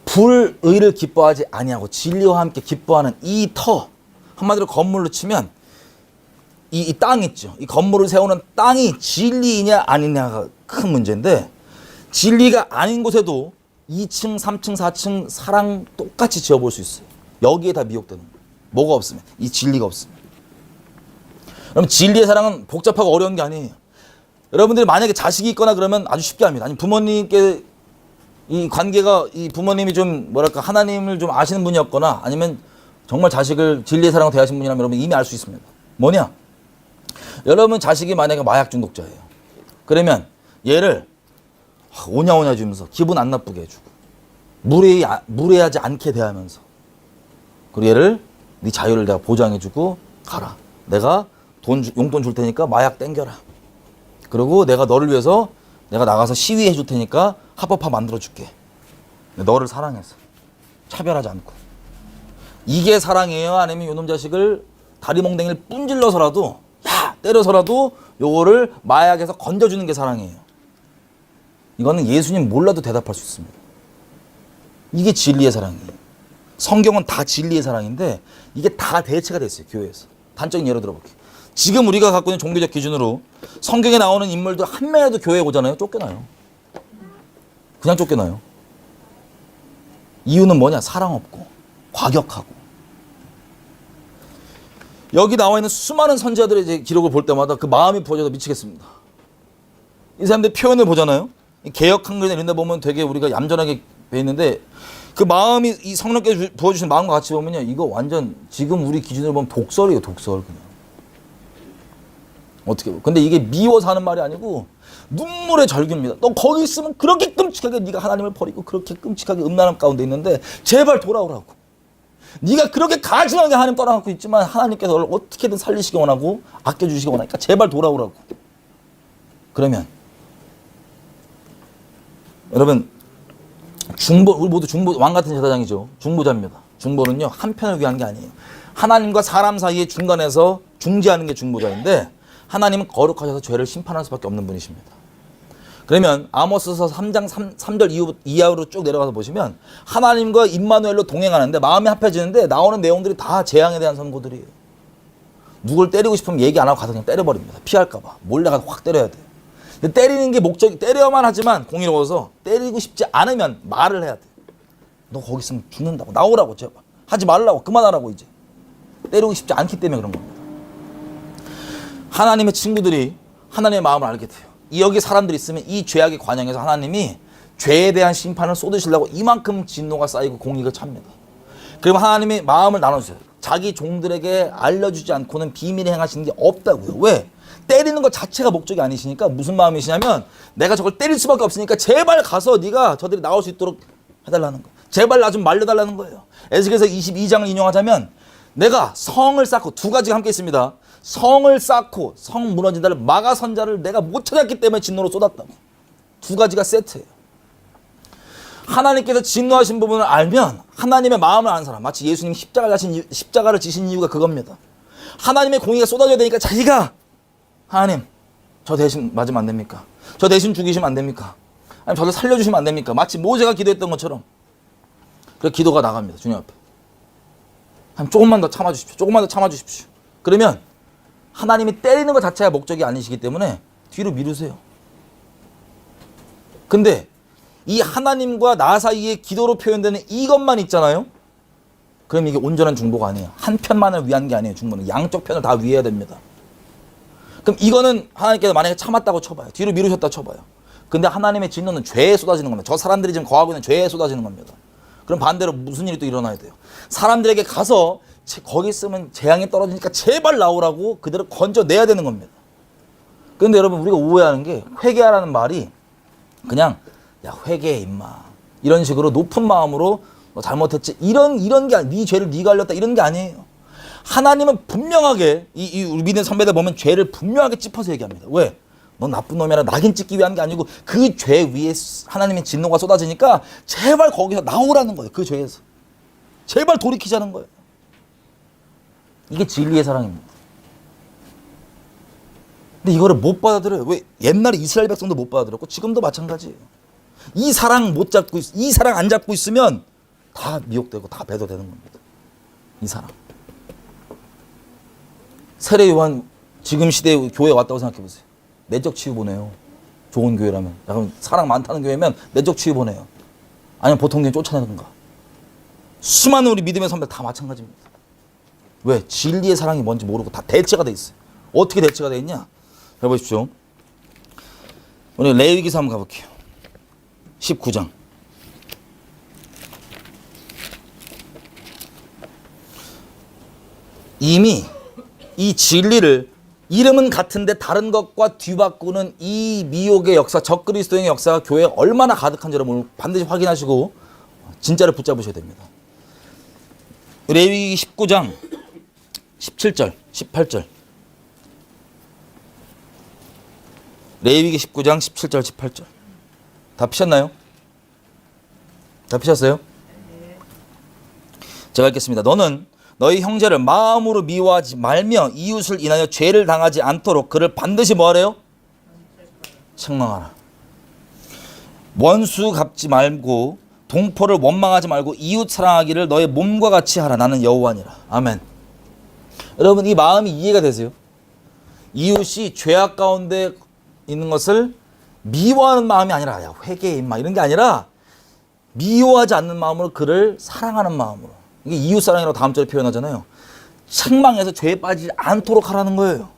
불의를 기뻐하지 아니하고 진리와 함께 기뻐하는 이 터, 한마디로 건물로 치면 이 땅 있죠. 이 건물을 세우는 땅이 진리이냐 아니냐가 큰 문제인데 진리가 아닌 곳에도 2층, 3층, 4층 사랑 똑같이 지어볼 수 있어요. 여기에 다 미혹되는 거예요. 뭐가 없으면? 이 진리가 없으면. 그럼 진리의 사랑은 복잡하고 어려운 게 아니에요. 여러분들이 만약에 자식이 있거나 그러면 아주 쉽게 합니다. 아니 부모님께 이 관계가 이 부모님이 좀 뭐랄까 하나님을 좀 아시는 분이었거나 아니면 정말 자식을 진리의 사랑으로 대하신 분이라면 여러분 이미 알 수 있습니다. 뭐냐? 여러분 자식이 만약에 마약 중독자예요. 그러면 얘를 오냐오냐 주면서 기분 안 나쁘게 해주고 무례하지 않게 대하면서 그리고 얘를 네 자유를 내가 보장해주고 가라. 내가 용돈 줄 테니까 마약 땡겨라. 그리고 내가 너를 위해서 내가 나가서 시위해 줄 테니까 합법화 만들어 줄게. 너를 사랑해서 차별하지 않고. 이게 사랑이에요? 아니면 요놈 자식을 다리 몽댕이를 뿜질러서라도 야 때려서라도 요거를 마약에서 건져주는 게 사랑이에요? 이거는 예수님 몰라도 대답할 수 있습니다. 이게 진리의 사랑이에요. 성경은 다 진리의 사랑인데 이게 다 대체가 됐어요. 교회에서. 단적인 예로 들어볼게요. 지금 우리가 갖고 있는 종교적 기준으로 성경에 나오는 인물들 한 명이라도 교회에 오잖아요. 쫓겨나요. 그냥 쫓겨나요. 이유는 뭐냐? 사랑 없고 과격하고. 여기 나와 있는 수많은 선지자들의 이제 기록을 볼 때마다 그 마음이 부어져서 미치겠습니다. 이 사람들 표현을 보잖아요. 개역 한글이나 이런 데 보면 되게 우리가 얌전하게 돼 있는데 그 마음이 이 성령께서 부어주신 마음과 같이 보면요. 이거 완전 지금 우리 기준으로 보면 독설이에요. 독설 그냥. 어떻게 보면. 근데 이게 미워서 하는 말이 아니고 눈물의 절규입니다. 너 거기 있으면 그렇게 끔찍하게 네가 하나님을 버리고 그렇게 끔찍하게 음란함 가운데 있는데 제발 돌아오라고. 네가 그렇게 가증하게 하나님 떠나갖고 있지만 하나님께서 너를 어떻게든 살리시기 원하고 아껴주시기 원하니까 제발 돌아오라고. 그러면 여러분 우리 모두 왕 같은 제사장이죠. 중보자입니다. 중보는요 한편을 위한 게 아니에요. 하나님과 사람 사이의 중간에서 중재하는 게 중보자인데 하나님은 거룩하셔서 죄를 심판할 수밖에 없는 분이십니다. 그러면 아모스서 3장 3절 이하로 쭉 내려가서 보시면 하나님과 임마누엘로 동행하는데 마음이 합해지는데 나오는 내용들이 다 재앙에 대한 선고들이에요. 누굴 때리고 싶으면 얘기 안 하고 가서 그냥 때려버립니다. 피할까 봐. 몰래 가서 확 때려야 돼요. 근데 때리는 게 목적이 때려야만 하지만 공의로워서 때리고 싶지 않으면 말을 해야 돼. 너 거기 있으면 죽는다고. 나오라고 제발. 하지 말라고. 그만하라고 이제. 때리고 싶지 않기 때문에 그런 겁니다. 하나님의 친구들이 하나님의 마음을 알게 돼요. 여기 사람들이 있으면 이 죄악의 관영에서 하나님이 죄에 대한 심판을 쏟으시려고 이만큼 진노가 쌓이고 공의가 찹니다. 그러면 하나님이 마음을 나눠주세요. 자기 종들에게 알려주지 않고는 비밀에 행하시는 게 없다고요. 왜? 때리는 것 자체가 목적이 아니시니까 무슨 마음이시냐면 내가 저걸 때릴 수밖에 없으니까 제발 가서 네가 저들이 나올 수 있도록 해달라는 거예요. 제발 나 좀 말려달라는 거예요. 에스겔서 22장을 인용하자면 내가 성을 쌓고 두 가지가 함께 있습니다. 성을 쌓고 성 무너진다를 마가 선자를 내가 못 찾았기 때문에 진노로 쏟았다고. 두 가지가 세트예요. 하나님께서 진노하신 부분을 알면 하나님의 마음을 아는 사람, 마치 예수님 십자가를 지신 이유가 그겁니다. 하나님의 공의가 쏟아져야 되니까 자기가 하나님 저 대신 맞으면 안 됩니까? 저 대신 죽이시면 안 됩니까? 아니면 저를 살려주시면 안 됩니까? 마치 모세가 기도했던 것처럼. 그래서 기도가 나갑니다. 주님 앞에. 하나님 조금만 더 참아주십시오. 조금만 더 참아주십시오. 그러면 하나님이 때리는 것 자체가 목적이 아니시기 때문에 뒤로 미루세요. 근데 이 하나님과 나 사이에 기도로 표현되는 이것만 있잖아요. 그럼 이게 온전한 중보가 아니에요. 한 편만을 위한 게 아니에요. 중보는 양쪽 편을 다 위해야 됩니다. 그럼 이거는 하나님께서 만약에 참았다고 쳐봐요. 뒤로 미루셨다고 쳐봐요. 근데 하나님의 진노는 죄에 쏟아지는 겁니다. 저 사람들이 지금 거하고 있는 죄에 쏟아지는 겁니다. 그럼 반대로 무슨 일이 또 일어나야 돼요? 사람들에게 가서 거기 있으면 재앙이 떨어지니까 제발 나오라고 그대로 건져내야 되는 겁니다. 그런데 여러분 우리가 오해하는 게 회개하라는 말이 그냥 야 회개해 임마 이런 식으로 높은 마음으로 너 잘못했지 이런 게 아니에요. 네 죄를 네가 알렸다 이런 게 아니에요. 하나님은 분명하게 우리 믿는 선배들 보면 죄를 분명하게 짚어서 얘기합니다. 왜? 넌 나쁜 놈이라 낙인 찍기 위한 게 아니고 그 죄 위에 하나님의 진노가 쏟아지니까 제발 거기서 나오라는 거예요. 그 죄에서. 제발 돌이키자는 거예요. 이게 진리의 사랑입니다. 근데 이거를 못 받아들여요. 왜? 옛날에 이스라엘 백성도 못 받아들였고 지금도 마찬가지예요. 이 사랑 못 잡고 이 사랑 안 잡고 있으면 다 미혹되고 다 배도되는 겁니다. 이 사랑. 세례 요한 지금 시대에 교회에 왔다고 생각해 보세요. 내적 치유 보내요. 좋은 교회라면. 그럼 사랑 많다는 교회면 내적 치유 보내요. 아니면 보통 교회 쫓아내는가. 수많은 우리 믿음의 선배 다 마찬가지입니다. 왜? 진리의 사랑이 뭔지 모르고 다 대체가 돼 있어요. 어떻게 대체가 돼 있냐? 해보십시오. 우리 레위기서 한번 가볼게요. 19장. 이미 이 진리를 이름은 같은데 다른 것과 뒤바꾸는 이 미혹의 역사, 적그리스도의 역사가 교회에 얼마나 가득한지 여러분 반드시 확인하시고 진짜를 붙잡으셔야 됩니다. 레위기 19장 17절, 18절. 레위기 19장 17절, 18절. 다 피셨나요? 다 피셨어요? 제가 읽겠습니다. 너는 너희 형제를 마음으로 미워하지 말며 이웃을 인하여 죄를 당하지 않도록 그를 반드시 뭐하래요? 책망하라. 원수 갚지 말고 동포를 원망하지 말고 이웃 사랑하기를 너의 몸과 같이 하라. 나는 여호와니라. 아멘. 여러분 이 마음이 이해가 되세요? 이웃이 죄악 가운데 있는 것을 미워하는 마음이 아니라 야 회개해 임마 이런 게 아니라 미워하지 않는 마음으로 그를 사랑하는 마음으로. 이게 이웃사랑이라고 다음 절에 표현하잖아요. 책망해서 죄에 빠지지 않도록 하라는 거예요.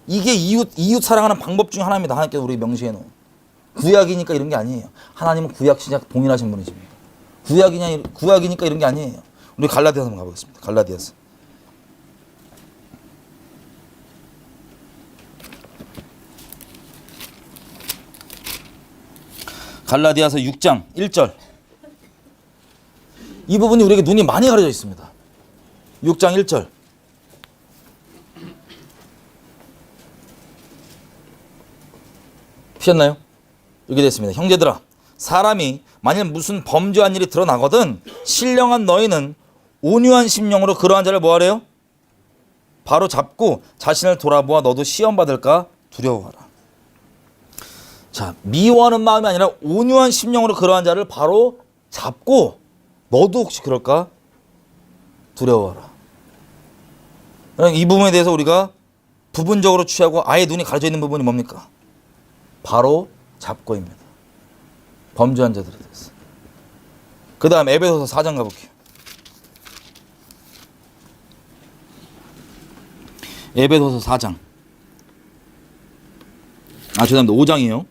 이게 이웃 사랑하는 방법 중에 하나입니다. 하나님께서 우리 명시해 놓은. 구약이니까 이런 게 아니에요. 하나님은 구약 신약 동일하신 분이십니다. 구약이니까 이런 게 아니에요. 우리 갈라디아서 한번 가보겠습니다. 갈라디아서. 갈라디아서 6장 1절. 이 부분이 우리에게 눈이 많이 가려져 있습니다. 6장 1절. 피셨나요? 이렇게 됐습니다. 형제들아, 사람이 만일 무슨 범죄한 일이 드러나거든 신령한 너희는 온유한 심령으로 그러한 자를 뭐하래요? 바로 잡고 자신을 돌아보아 너도 시험 받을까 두려워하라. 자, 미워하는 마음이 아니라 온유한 심령으로 그러한 자를 바로 잡고 너도 혹시 그럴까 두려워하라. 이 부분에 대해서 우리가 부분적으로 취하고 아예 눈이 가려져 있는 부분이 뭡니까? 바로 잡고입니다. 범죄한 자들에 대해서. 그 다음 에베소서 4장 가볼게요. 에베소서 4장. 죄송합니다. 5장이에요.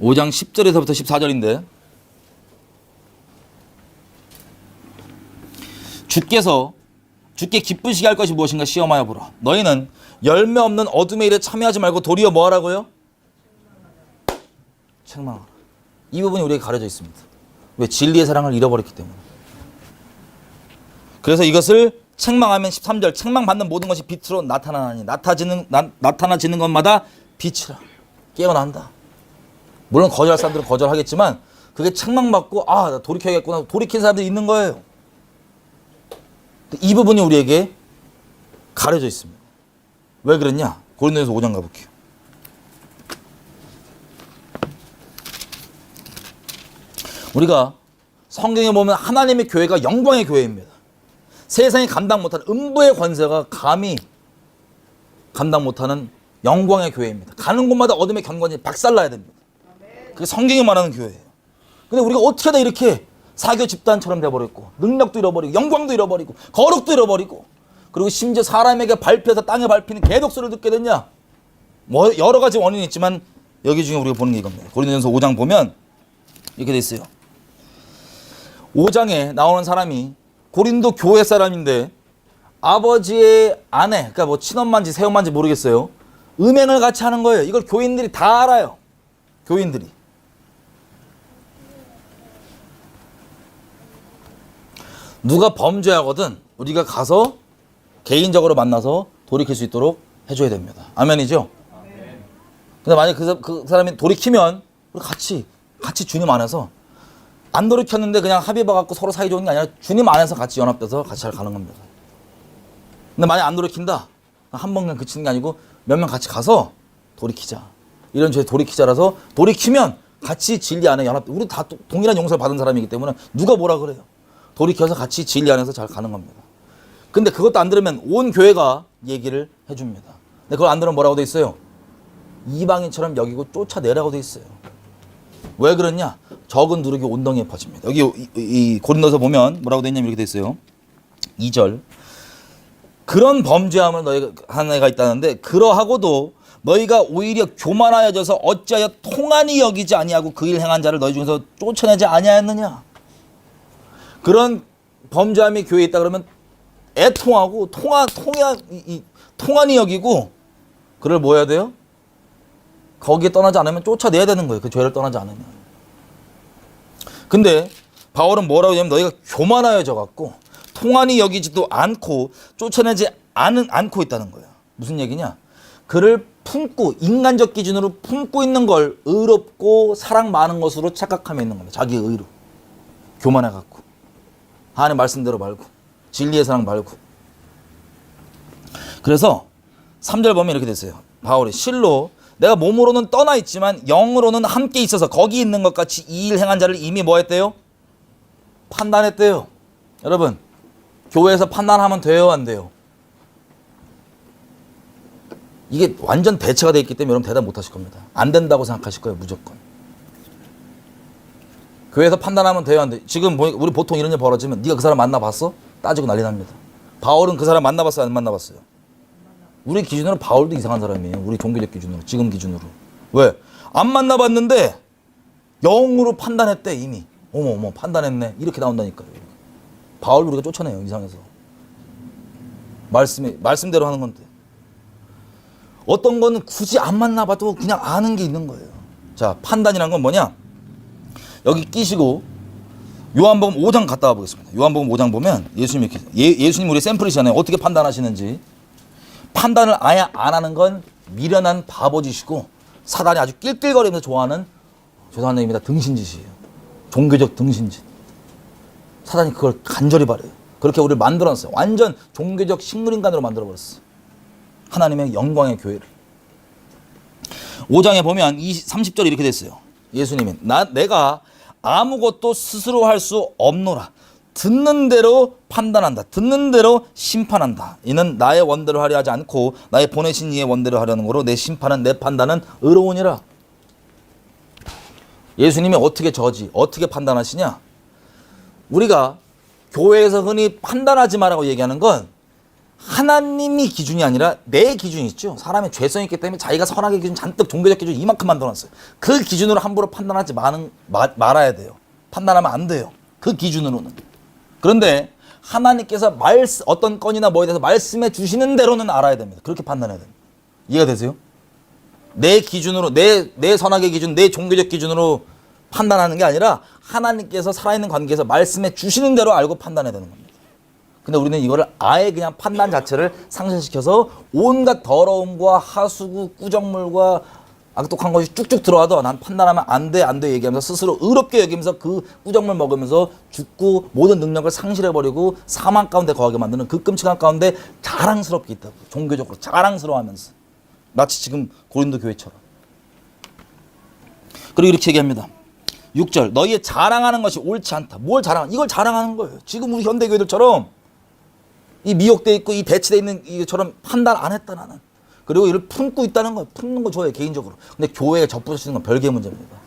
5장 10절에서부터 14절인데 주께 기쁘시게 할 것이 무엇인가 시험하여 보라. 너희는 열매 없는 어둠의 일에 참여하지 말고 도리어 뭐 하라고요? 책망하라. 이 부분이 우리에게 가려져 있습니다. 왜? 진리의 사랑을 잃어버렸기 때문에. 그래서 이것을 책망하면 13절 책망받는 모든 것이 빛으로 나타나니 나타나지는 것마다 빛이라. 깨어난다. 물론 거절할 사람들은 거절하겠지만 그게 책망받고 아, 나 돌이켜야겠구나. 돌이킨 사람들이 있는 거예요. 이 부분이 우리에게 가려져 있습니다. 왜 그랬냐? 고린도전서 5장 가볼게요. 우리가 성경에 보면 하나님의 교회가 영광의 교회입니다. 세상이 감당 못하는 음부의 권세가 감히 감당 못하는 영광의 교회입니다. 가는 곳마다 어둠의 경건이 박살나야 됩니다. 그게 성경이 말하는 교회예요. 근데 우리가 어떻게 다 이렇게 사교 집단처럼 돼버렸고 능력도 잃어버리고 영광도 잃어버리고 거룩도 잃어버리고 그리고 심지어 사람에게 밟혀서 땅에 밟히는 개독소를 듣게 됐냐? 뭐 여러 가지 원인이 있지만 여기 중에 우리가 보는 게 이겁니다. 고린도전서 5장 보면 이렇게 돼 있어요. 5장에 나오는 사람이 고린도 교회 사람인데 아버지의 아내, 그러니까 뭐 친엄마인지 새엄마인지 모르겠어요. 음행을 같이 하는 거예요. 이걸 교인들이 다 알아요. 교인들이. 누가 범죄하거든 우리가 가서 개인적으로 만나서 돌이킬 수 있도록 해줘야 됩니다. 아멘이죠? 근데 만약 그 사람이 돌이키면 우리 같이 주님 안에서 안 돌이켰는데 그냥 합의 봐갖고 서로 사이 좋은 게 아니라 주님 안에서 같이 연합돼서 같이 잘 가는 겁니다. 근데 만약 안 돌이킨다? 한 번 그냥 그치는 게 아니고 몇 명 같이 가서 돌이키자. 이런 죄 돌이키자라서 돌이키면 같이 진리 안에 연합돼. 우리 다 동일한 용서를 받은 사람이기 때문에 누가 뭐라 그래요. 돌이켜서 같이 진리 안에서 잘 가는 겁니다. 근데 그것도 안 들으면 온 교회가 얘기를 해줍니다. 근데 그걸 안 들으면 뭐라고 돼 있어요? 이방인처럼 여기고 쫓아내라고 돼 있어요. 왜 그러냐? 적은 누룩이 온덩이에 퍼집니다. 여기 이 고린도서 보면 뭐라고 돼 있냐면 이렇게 돼 있어요. 2절. 그런 범죄함을 너희가 한 애가 있다는데 그러하고도 너희가 오히려 교만하여져서 어찌하여 통한이 여기지 아니하고 그 일 행한 자를 너희 중에서 쫓아내지 아니하였느냐? 그런 범죄함이 교회에 있다 그러면 애통하고 통한이 여기고 그를 뭐 해야 돼요? 거기에 떠나지 않으면 쫓아내야 되는 거예요. 그 죄를 떠나지 않으면. 근데 바울은 뭐라고 하냐면 너희가 교만하여져 갖고 통한이 여기지도 않고 쫓아내지 않고 있다는 거예요. 무슨 얘기냐? 그를 품고 인간적 기준으로 품고 있는 걸 의롭고 사랑 많은 것으로 착각하며 있는 겁니다. 자기의 의로. 교만해 갖고. 하나님 말씀대로 말고 진리의 사랑 말고. 그래서 3절 보면 이렇게 됐어요. 바울이 실로 내가 몸으로는 떠나 있지만 영으로는 함께 있어서 거기 있는 것 같이 이 일 행한 자를 이미 뭐 했대요? 판단했대요. 여러분 교회에서 판단하면 돼요 안 돼요? 이게 완전 대체가 되어 있기 때문에 여러분 대답 못 하실 겁니다. 안 된다고 생각하실 거예요 무조건. 교회에서 판단하면 돼요 안 돼요? 지금 우리 보통 이런 일 벌어지면 네가 그 사람 만나봤어? 따지고 난리 납니다. 바울은 그 사람 만나봤어요 안 만나봤어요? 우리 기준으로 바울도 이상한 사람이에요. 우리 종교적 기준으로 지금 기준으로. 왜? 안 만나봤는데 영으로 판단했대 이미. 어머 판단했네 이렇게 나온다니까요. 바울 우리가 쫓아내요 이상해서. 말씀대로 하는 건데. 어떤 거는 굳이 안 만나봐도 그냥 아는 게 있는 거예요. 자 판단이란 건 뭐냐? 여기 끼시고 요한복음 5장 갔다 와보겠습니다. 요한복음 5장 보면 예수님 이렇게 예수님 우리 샘플이잖아요. 어떻게 판단하시는지. 판단을 아예 안 하는 건 미련한 바보짓이고 사단이 아주 낄낄거리면서 좋아하는 죄송한 얘기입니다. 등신짓이에요. 종교적 등신짓. 사단이 그걸 간절히 바래요. 그렇게 우리를 만들어놨어요. 완전 종교적 식물인간으로 만들어버렸어요. 하나님의 영광의 교회를. 5장에 보면 30절에 이렇게 됐어요. 예수님이 내가 아무것도 스스로 할 수 없노라. 듣는 대로 판단한다. 듣는 대로 심판한다. 이는 나의 원대로 하려 하지 않고 나의 보내신 이의 원대로 하려는 거로 내 심판은 내 판단은 의로우니라. 예수님이 어떻게 판단하시냐? 우리가 교회에서 흔히 판단하지 마라고 얘기하는 건 하나님이 기준이 아니라 내 기준이 있죠. 사람의 죄성이 있기 때문에 자기가 선악의 기준 잔뜩 종교적 기준 이만큼 만들어놨어요. 그 기준으로 함부로 판단하지 말아야 돼요. 판단하면 안 돼요. 그 기준으로는. 그런데 하나님께서 어떤 건이나 뭐에 대해서 말씀해 주시는 대로는 알아야 됩니다. 그렇게 판단해야 됩니다. 이해가 되세요? 내 기준으로 내 선악의 기준, 내 종교적 기준으로 판단하는 게 아니라 하나님께서 살아있는 관계에서 말씀해 주시는 대로 알고 판단해야 되는 겁니다. 근데 우리는 이거를 아예 그냥 판단 자체를 상쇄시켜서 온갖 더러움과 하수구, 꾸정물과 악독한 것이 쭉쭉 들어와도 난 판단하면 안 돼 얘기하면서 스스로 의롭게 여기면서 그 꾸정물 먹으면서 죽고 모든 능력을 상실해버리고 사망 가운데 거하게 만드는 그 끔찍한 가운데 자랑스럽게 있다고. 종교적으로 자랑스러워하면서. 마치 지금 고린도 교회처럼. 그리고 이렇게 얘기합니다. 6절 너희의 자랑하는 것이 옳지 않다. 뭘 자랑하는? 이걸 자랑하는 거예요. 지금 우리 현대교회들처럼 이 미혹돼 있고 이 대치돼 있는 이처럼 판단 안 했다 나는. 그리고 이를 품고 있다는 거예요. 품는 거 좋아해요 개인적으로. 근데 교회에 접붙이는 건 별개의 문제입니다.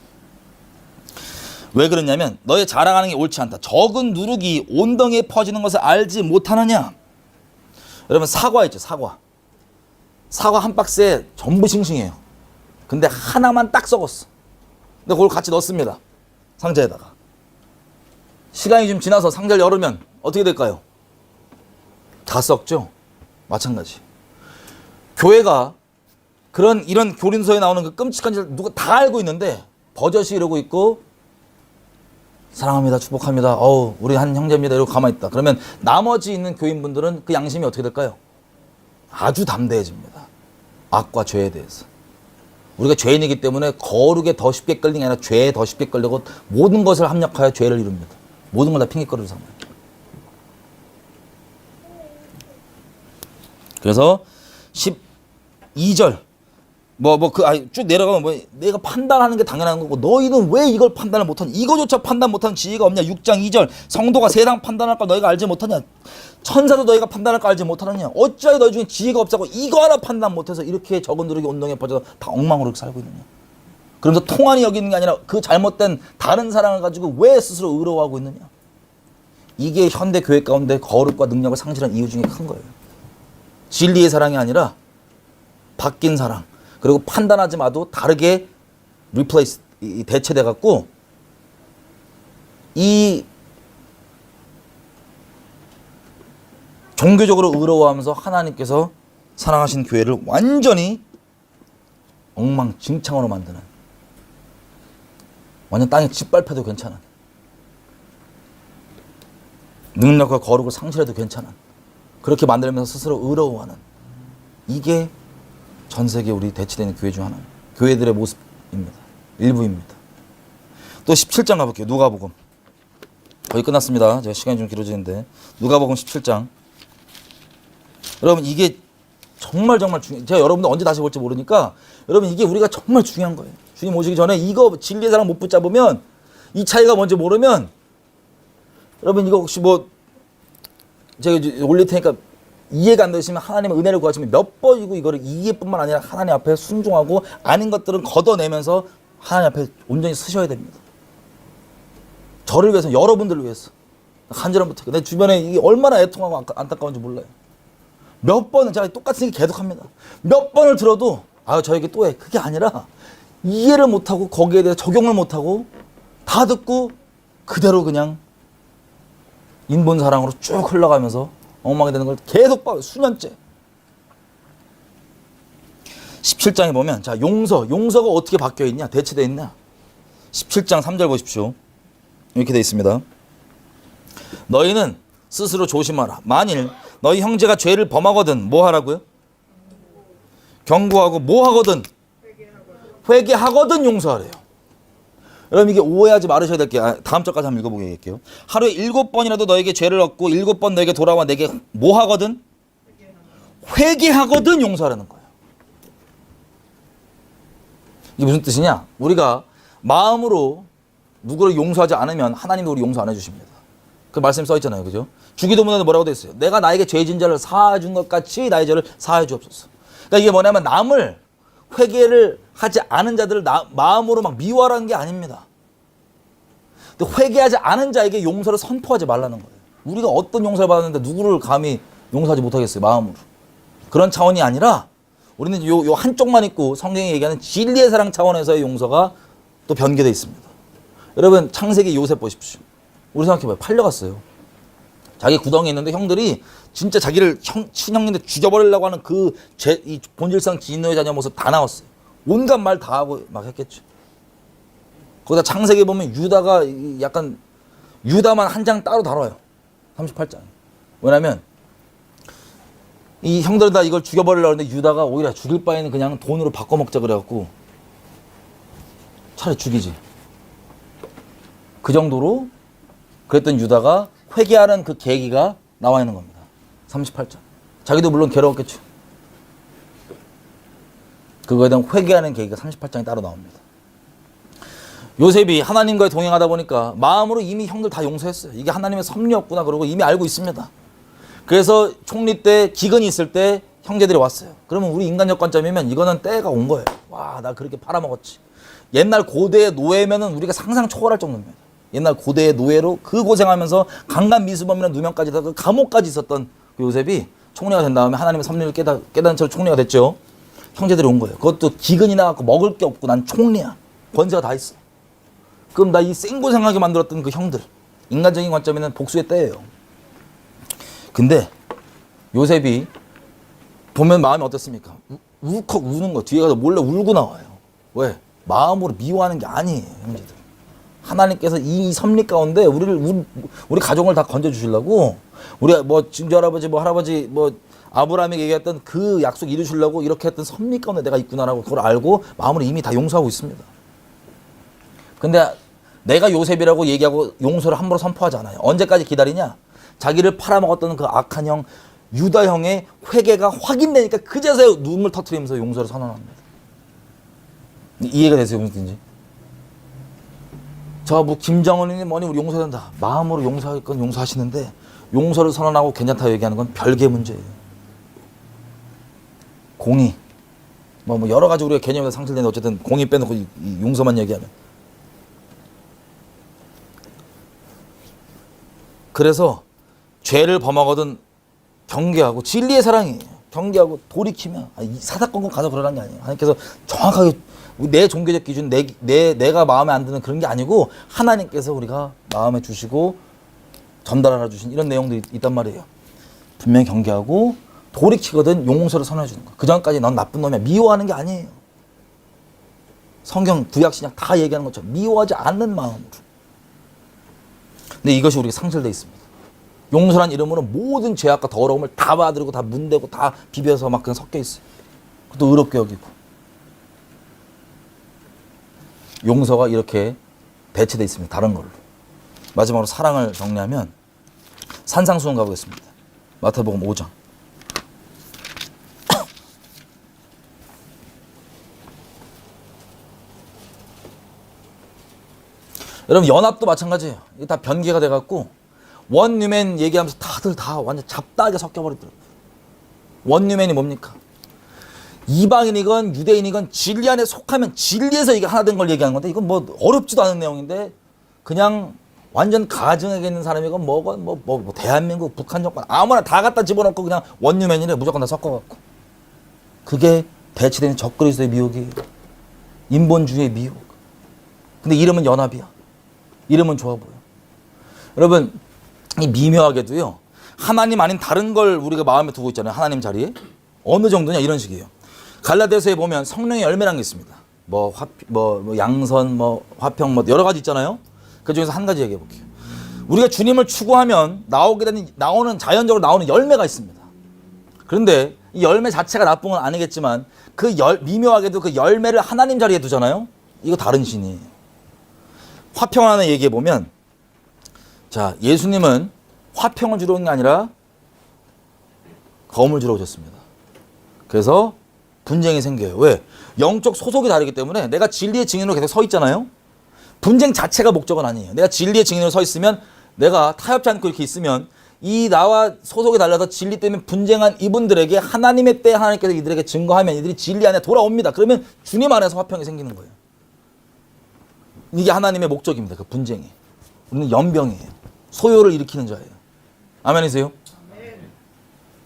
왜 그러냐면 너의 자랑하는 게 옳지 않다. 적은 누룩이 온덩이에 퍼지는 것을 알지 못하느냐. 여러분 사과 있죠. 사과 한 박스에 전부 싱싱해요. 근데 하나만 딱 썩었어. 근데 그걸 같이 넣습니다. 상자에다가. 시간이 좀 지나서 상자를 열으면 어떻게 될까요? 다 썩죠. 마찬가지. 교회가 이런 교린서에 나오는 그 끔찍한 짓을 누가 다 알고 있는데 버젓이 이러고 있고 사랑합니다. 축복합니다. 우리 한 형제입니다. 이러고 가만히 있다. 그러면 나머지 있는 교인분들은 그 양심이 어떻게 될까요? 아주 담대해집니다. 악과 죄에 대해서. 우리가 죄인이기 때문에 거룩에 더 쉽게 끌리는 게 아니라 죄에 더 쉽게 끌리고 모든 것을 합력하여 죄를 이룹니다. 모든 걸 다 핑계거리로 삼아요. 그래서 12절 쭉 내려가면 내가 판단하는 게 당연한 거고 너희는 왜 이걸 판단을 못하냐. 이거조차 판단 못하는 지혜가 없냐. 6장 2절 성도가 세상 판단할 걸 너희가 알지 못하냐. 천사도 너희가 판단할 걸 알지 못하느냐. 어찌하여 너희 중에 지혜가 없다고 이거 하나 판단 못해서 이렇게 적은 누룩이 온덩이에 퍼져서 다 엉망으로 살고 있느냐. 그러면서 통한이 여기는 게 아니라 그 잘못된 다른 사랑을 가지고 왜 스스로 의로워하고 있느냐. 이게 현대 교회 가운데 거룩과 능력을 상실한 이유 중에 큰 거예요. 진리의 사랑이 아니라 바뀐 사랑. 그리고 판단하지 마도 다르게 리플레이스 대체돼 갖고 이 종교적으로 의로워하면서 하나님께서 사랑하신 교회를 완전히 엉망진창으로 만드는, 완전 땅에 짓밟혀도 괜찮은, 능력과 거룩을 상실해도 괜찮은, 그렇게 만들면서 스스로 의로워하는, 이게 전 세계 우리 대치되는 교회 중 하나입니다. 교회들의 모습입니다. 일부입니다. 또 17장 가볼게요. 누가복음. 거의 끝났습니다. 제가 시간이 좀 길어지는데 누가복음 17장. 여러분 이게 정말 중요해요. 제가 여러분들 언제 다시 볼지 모르니까 여러분 이게 우리가 정말 중요한 거예요. 주님 오시기 전에 이거 진리의 사랑 못 붙잡으면, 이 차이가 뭔지 모르면, 여러분 이거 혹시 제가 올릴 테니까 이해가 안 되시면 하나님의 은혜를 구하시면 몇 번이고 이거를 이해뿐만 아니라 하나님 앞에 순종하고 아닌 것들은 걷어내면서 하나님 앞에 온전히 쓰셔야 됩니다. 저를 위해서, 여러분들을 위해서 간절한 부탁. 내 주변에 이게 얼마나 애통하고 안타까운지 몰라요. 몇 번은 제가 똑같은 얘기 계속합니다. 몇 번을 들어도 저 얘기 또 해. 그게 아니라 이해를 못하고 거기에 대해 적용을 못하고 다 듣고 그대로 그냥 인본 사랑으로 쭉 흘러가면서 엉망이 되는 걸 계속 봐요. 수년째. 17장에 보면 용서가 어떻게 바뀌어 있냐, 대체되어 있냐. 17장 3절 보십시오. 이렇게 되어 있습니다. 너희는 스스로 조심하라. 만일 너희 형제가 죄를 범하거든 뭐 하라고요? 경고하고 뭐 하거든? 회개하거든 용서하래요. 여러분 이게 오해하지 말으셔야 될 게, 다음 절까지 한번 읽어보게 할게요. 하루에 7번이라도 너에게 죄를 얻고 7번 너에게 돌아와 내게 뭐 하거든? 회개하거든 용서하라는 거예요. 이게 무슨 뜻이냐? 우리가 마음으로 누구를 용서하지 않으면 하나님도 우리 용서 안 해주십니다. 그 말씀이 써있잖아요. 그죠? 주기도문에 뭐라고 되어 있어요? 내가 나에게 죄진 자를 사해준 것 같이 나의 죄를 사해 주옵소서. 그러니까 이게 뭐냐면 남을 회개를 하지 않은 자들을 마음으로 막 미워하라는 게 아닙니다. 근데 회개하지 않은 자에게 용서를 선포하지 말라는 거예요. 우리가 어떤 용서를 받았는데 누구를 감히 용서하지 못하겠어요, 마음으로. 그런 차원이 아니라 우리는 요 한쪽만 있고 성경이 얘기하는 진리의 사랑 차원에서의 용서가 또 변개되어 있습니다. 여러분 창세기 요셉 보십시오. 우리 생각해봐요. 팔려갔어요. 자기 구덩이에 있는데 형들이 진짜 자기를 친형님들 죽여버리려고 하는 이 본질상 진노의 자녀 모습 다 나왔어요. 온갖 말 다 하고 막 했겠죠. 거기다 창세기 보면 유다만 한 장 따로 다뤄요. 38장. 왜냐면 이 형들은 다 이걸 죽여버리려고 하는데 유다가 오히려 죽일 바에는 그냥 돈으로 바꿔먹자 그래갖고 차라리 죽이지. 그 정도로 그랬던 유다가 회개하는 그 계기가 나와 있는 겁니다. 38장. 자기도 물론 괴로웠겠죠. 그거에 대한 회개하는 계기가 38장에 따로 나옵니다. 요셉이 하나님과의 동행하다 보니까 마음으로 이미 형들 다 용서했어요. 이게 하나님의 섭리였구나 그러고 이미 알고 있습니다. 그래서 총리 때 기근이 있을 때 형제들이 왔어요. 그러면 우리 인간적 관점이면 이거는 때가 온 거예요. 와, 나 그렇게 팔아먹었지. 옛날 고대의 노예면은 우리가 상상 초월할 정도입니다. 옛날 고대의 노예로 그 고생하면서 강간 미수범이나 누명까지 다 그 감옥까지 있었던 그 요셉이 총리가 된 다음에 하나님의 섭리를 깨닫는 채로 총리가 됐죠. 형제들이 온 거예요. 그것도 기근이 나갖고 먹을 게 없고 난 총리야. 권세가 다 있어. 그럼 나 이 생고생하게 만들었던 그 형들. 인간적인 관점에는 복수의 때예요. 근데 요셉이 보면 마음이 어떻습니까? 울컥 우는 거. 뒤에 가서 몰래 울고 나와요. 왜? 마음으로 미워하는 게 아니에요, 형제들. 하나님께서 이 섭리 가운데 우리 가족을 다 건져주시려고, 우리 뭐 증조 할아버지, 뭐 할아버지, 뭐 아브라함에게 얘기했던 그 약속 이루시려고 이렇게 했던 섭리 가운데 내가 있구나라고 그걸 알고 마음으로 이미 다 용서하고 있습니다. 근데 내가 요셉이라고 얘기하고 용서를 함부로 선포하지 않아요. 언제까지 기다리냐? 자기를 팔아먹었던 그 악한 형 유다 형의 회개가 확인되니까 그제서야 눈물 터뜨리면서 용서를 선언합니다. 이해가 되세요, 무슨 뜻인지? 저 뭐 김정은이니 뭐니 우리 용서해야 된다. 마음으로 용서할 건 용서하시는데 용서를 선언하고 괜찮다고 얘기하는 건 별개 문제예요. 공의 뭐 여러 가지 우리가 개념에서 상실되는데 어쨌든 공의 빼놓고 이 용서만 얘기하면. 그래서 죄를 범하거든 경계하고 진리의 사랑이에요. 경계하고 돌이키면 사사건건 가서 그러라는 게 아니에요. 하나님께서 정확하게 내 종교적 기준, 내가 마음에 안 드는 그런 게 아니고 하나님께서 우리가 마음에 주시고 전달하라 주신 이런 내용들이 있단 말이에요. 분명히 경계하고 돌이키거든 용서를 선언해 주는 거. 그 전까지 넌 나쁜 놈이야. 미워하는 게 아니에요. 성경, 구약, 신약 다 얘기하는 것처럼 미워하지 않는 마음으로. 근데 이것이 우리가 상실되어 있습니다. 용서란 이름으로 모든 죄악과 더러움을 다 받아들이고 다 문대고 다 비벼서 막 그냥 섞여 있어요. 그것도 의롭게 여기고. 용서가 이렇게 배치되어 있습니다. 다른 걸로. 마지막으로 사랑을 정리하면 산상수훈 가보겠습니다. 마태복음 5장. 여러분 연합도 마찬가지예요. 이게 다 변개가 돼갖고 원유맨 얘기하면서 다들 다 완전 잡다하게 섞여버리더라고요. 원유맨이 뭡니까? 이방인이건 유대인이건 진리 안에 속하면 진리에서 이게 하나 된 걸 얘기하는 건데 이건 뭐 어렵지도 않은 내용인데 그냥 완전 가정에 있는 사람이건 뭐건 뭐 대한민국 북한 정권 아무나 다 갖다 집어넣고 그냥 원유맨이래 무조건 다 섞어갖고 그게 배치된 적그리스도의 미혹이에요. 인본주의의 미혹. 근데 이름은 연합이야. 이름은 좋아 보여. 여러분 이 미묘하게도요 하나님 아닌 다른 걸 우리가 마음에 두고 있잖아요. 하나님 자리에 어느 정도냐 이런 식이에요. 갈라디아서에 보면 성령의 열매라는 게 있습니다. 뭐 양선, 뭐 화평, 뭐 여러 가지 있잖아요. 그 중에서 한 가지 얘기해 볼게요. 우리가 주님을 추구하면 자연적으로 나오는 열매가 있습니다. 그런데 이 열매 자체가 나쁜 건 아니겠지만 미묘하게도 그 열매를 하나님 자리에 두잖아요. 이거 다른 신이에요. 화평 하나 얘기해 보면, 자 예수님은 화평을 주러 온 게 아니라 검을 주러 오셨습니다. 그래서 분쟁이 생겨요. 왜? 영적 소속이 다르기 때문에 내가 진리의 증인으로 계속 서 있잖아요. 분쟁 자체가 목적은 아니에요. 내가 진리의 증인으로 서 있으면 내가 타협지 않고 이렇게 있으면 이 나와 소속이 달라서 진리 때문에 분쟁한 이분들에게 하나님의 때 하나님께서 이들에게 증거하면 이들이 진리 안에 돌아옵니다. 그러면 주님 안에서 화평이 생기는 거예요. 이게 하나님의 목적입니다. 그 분쟁이. 우리는 연병이에요. 소요를 일으키는 자예요. 아멘이세요?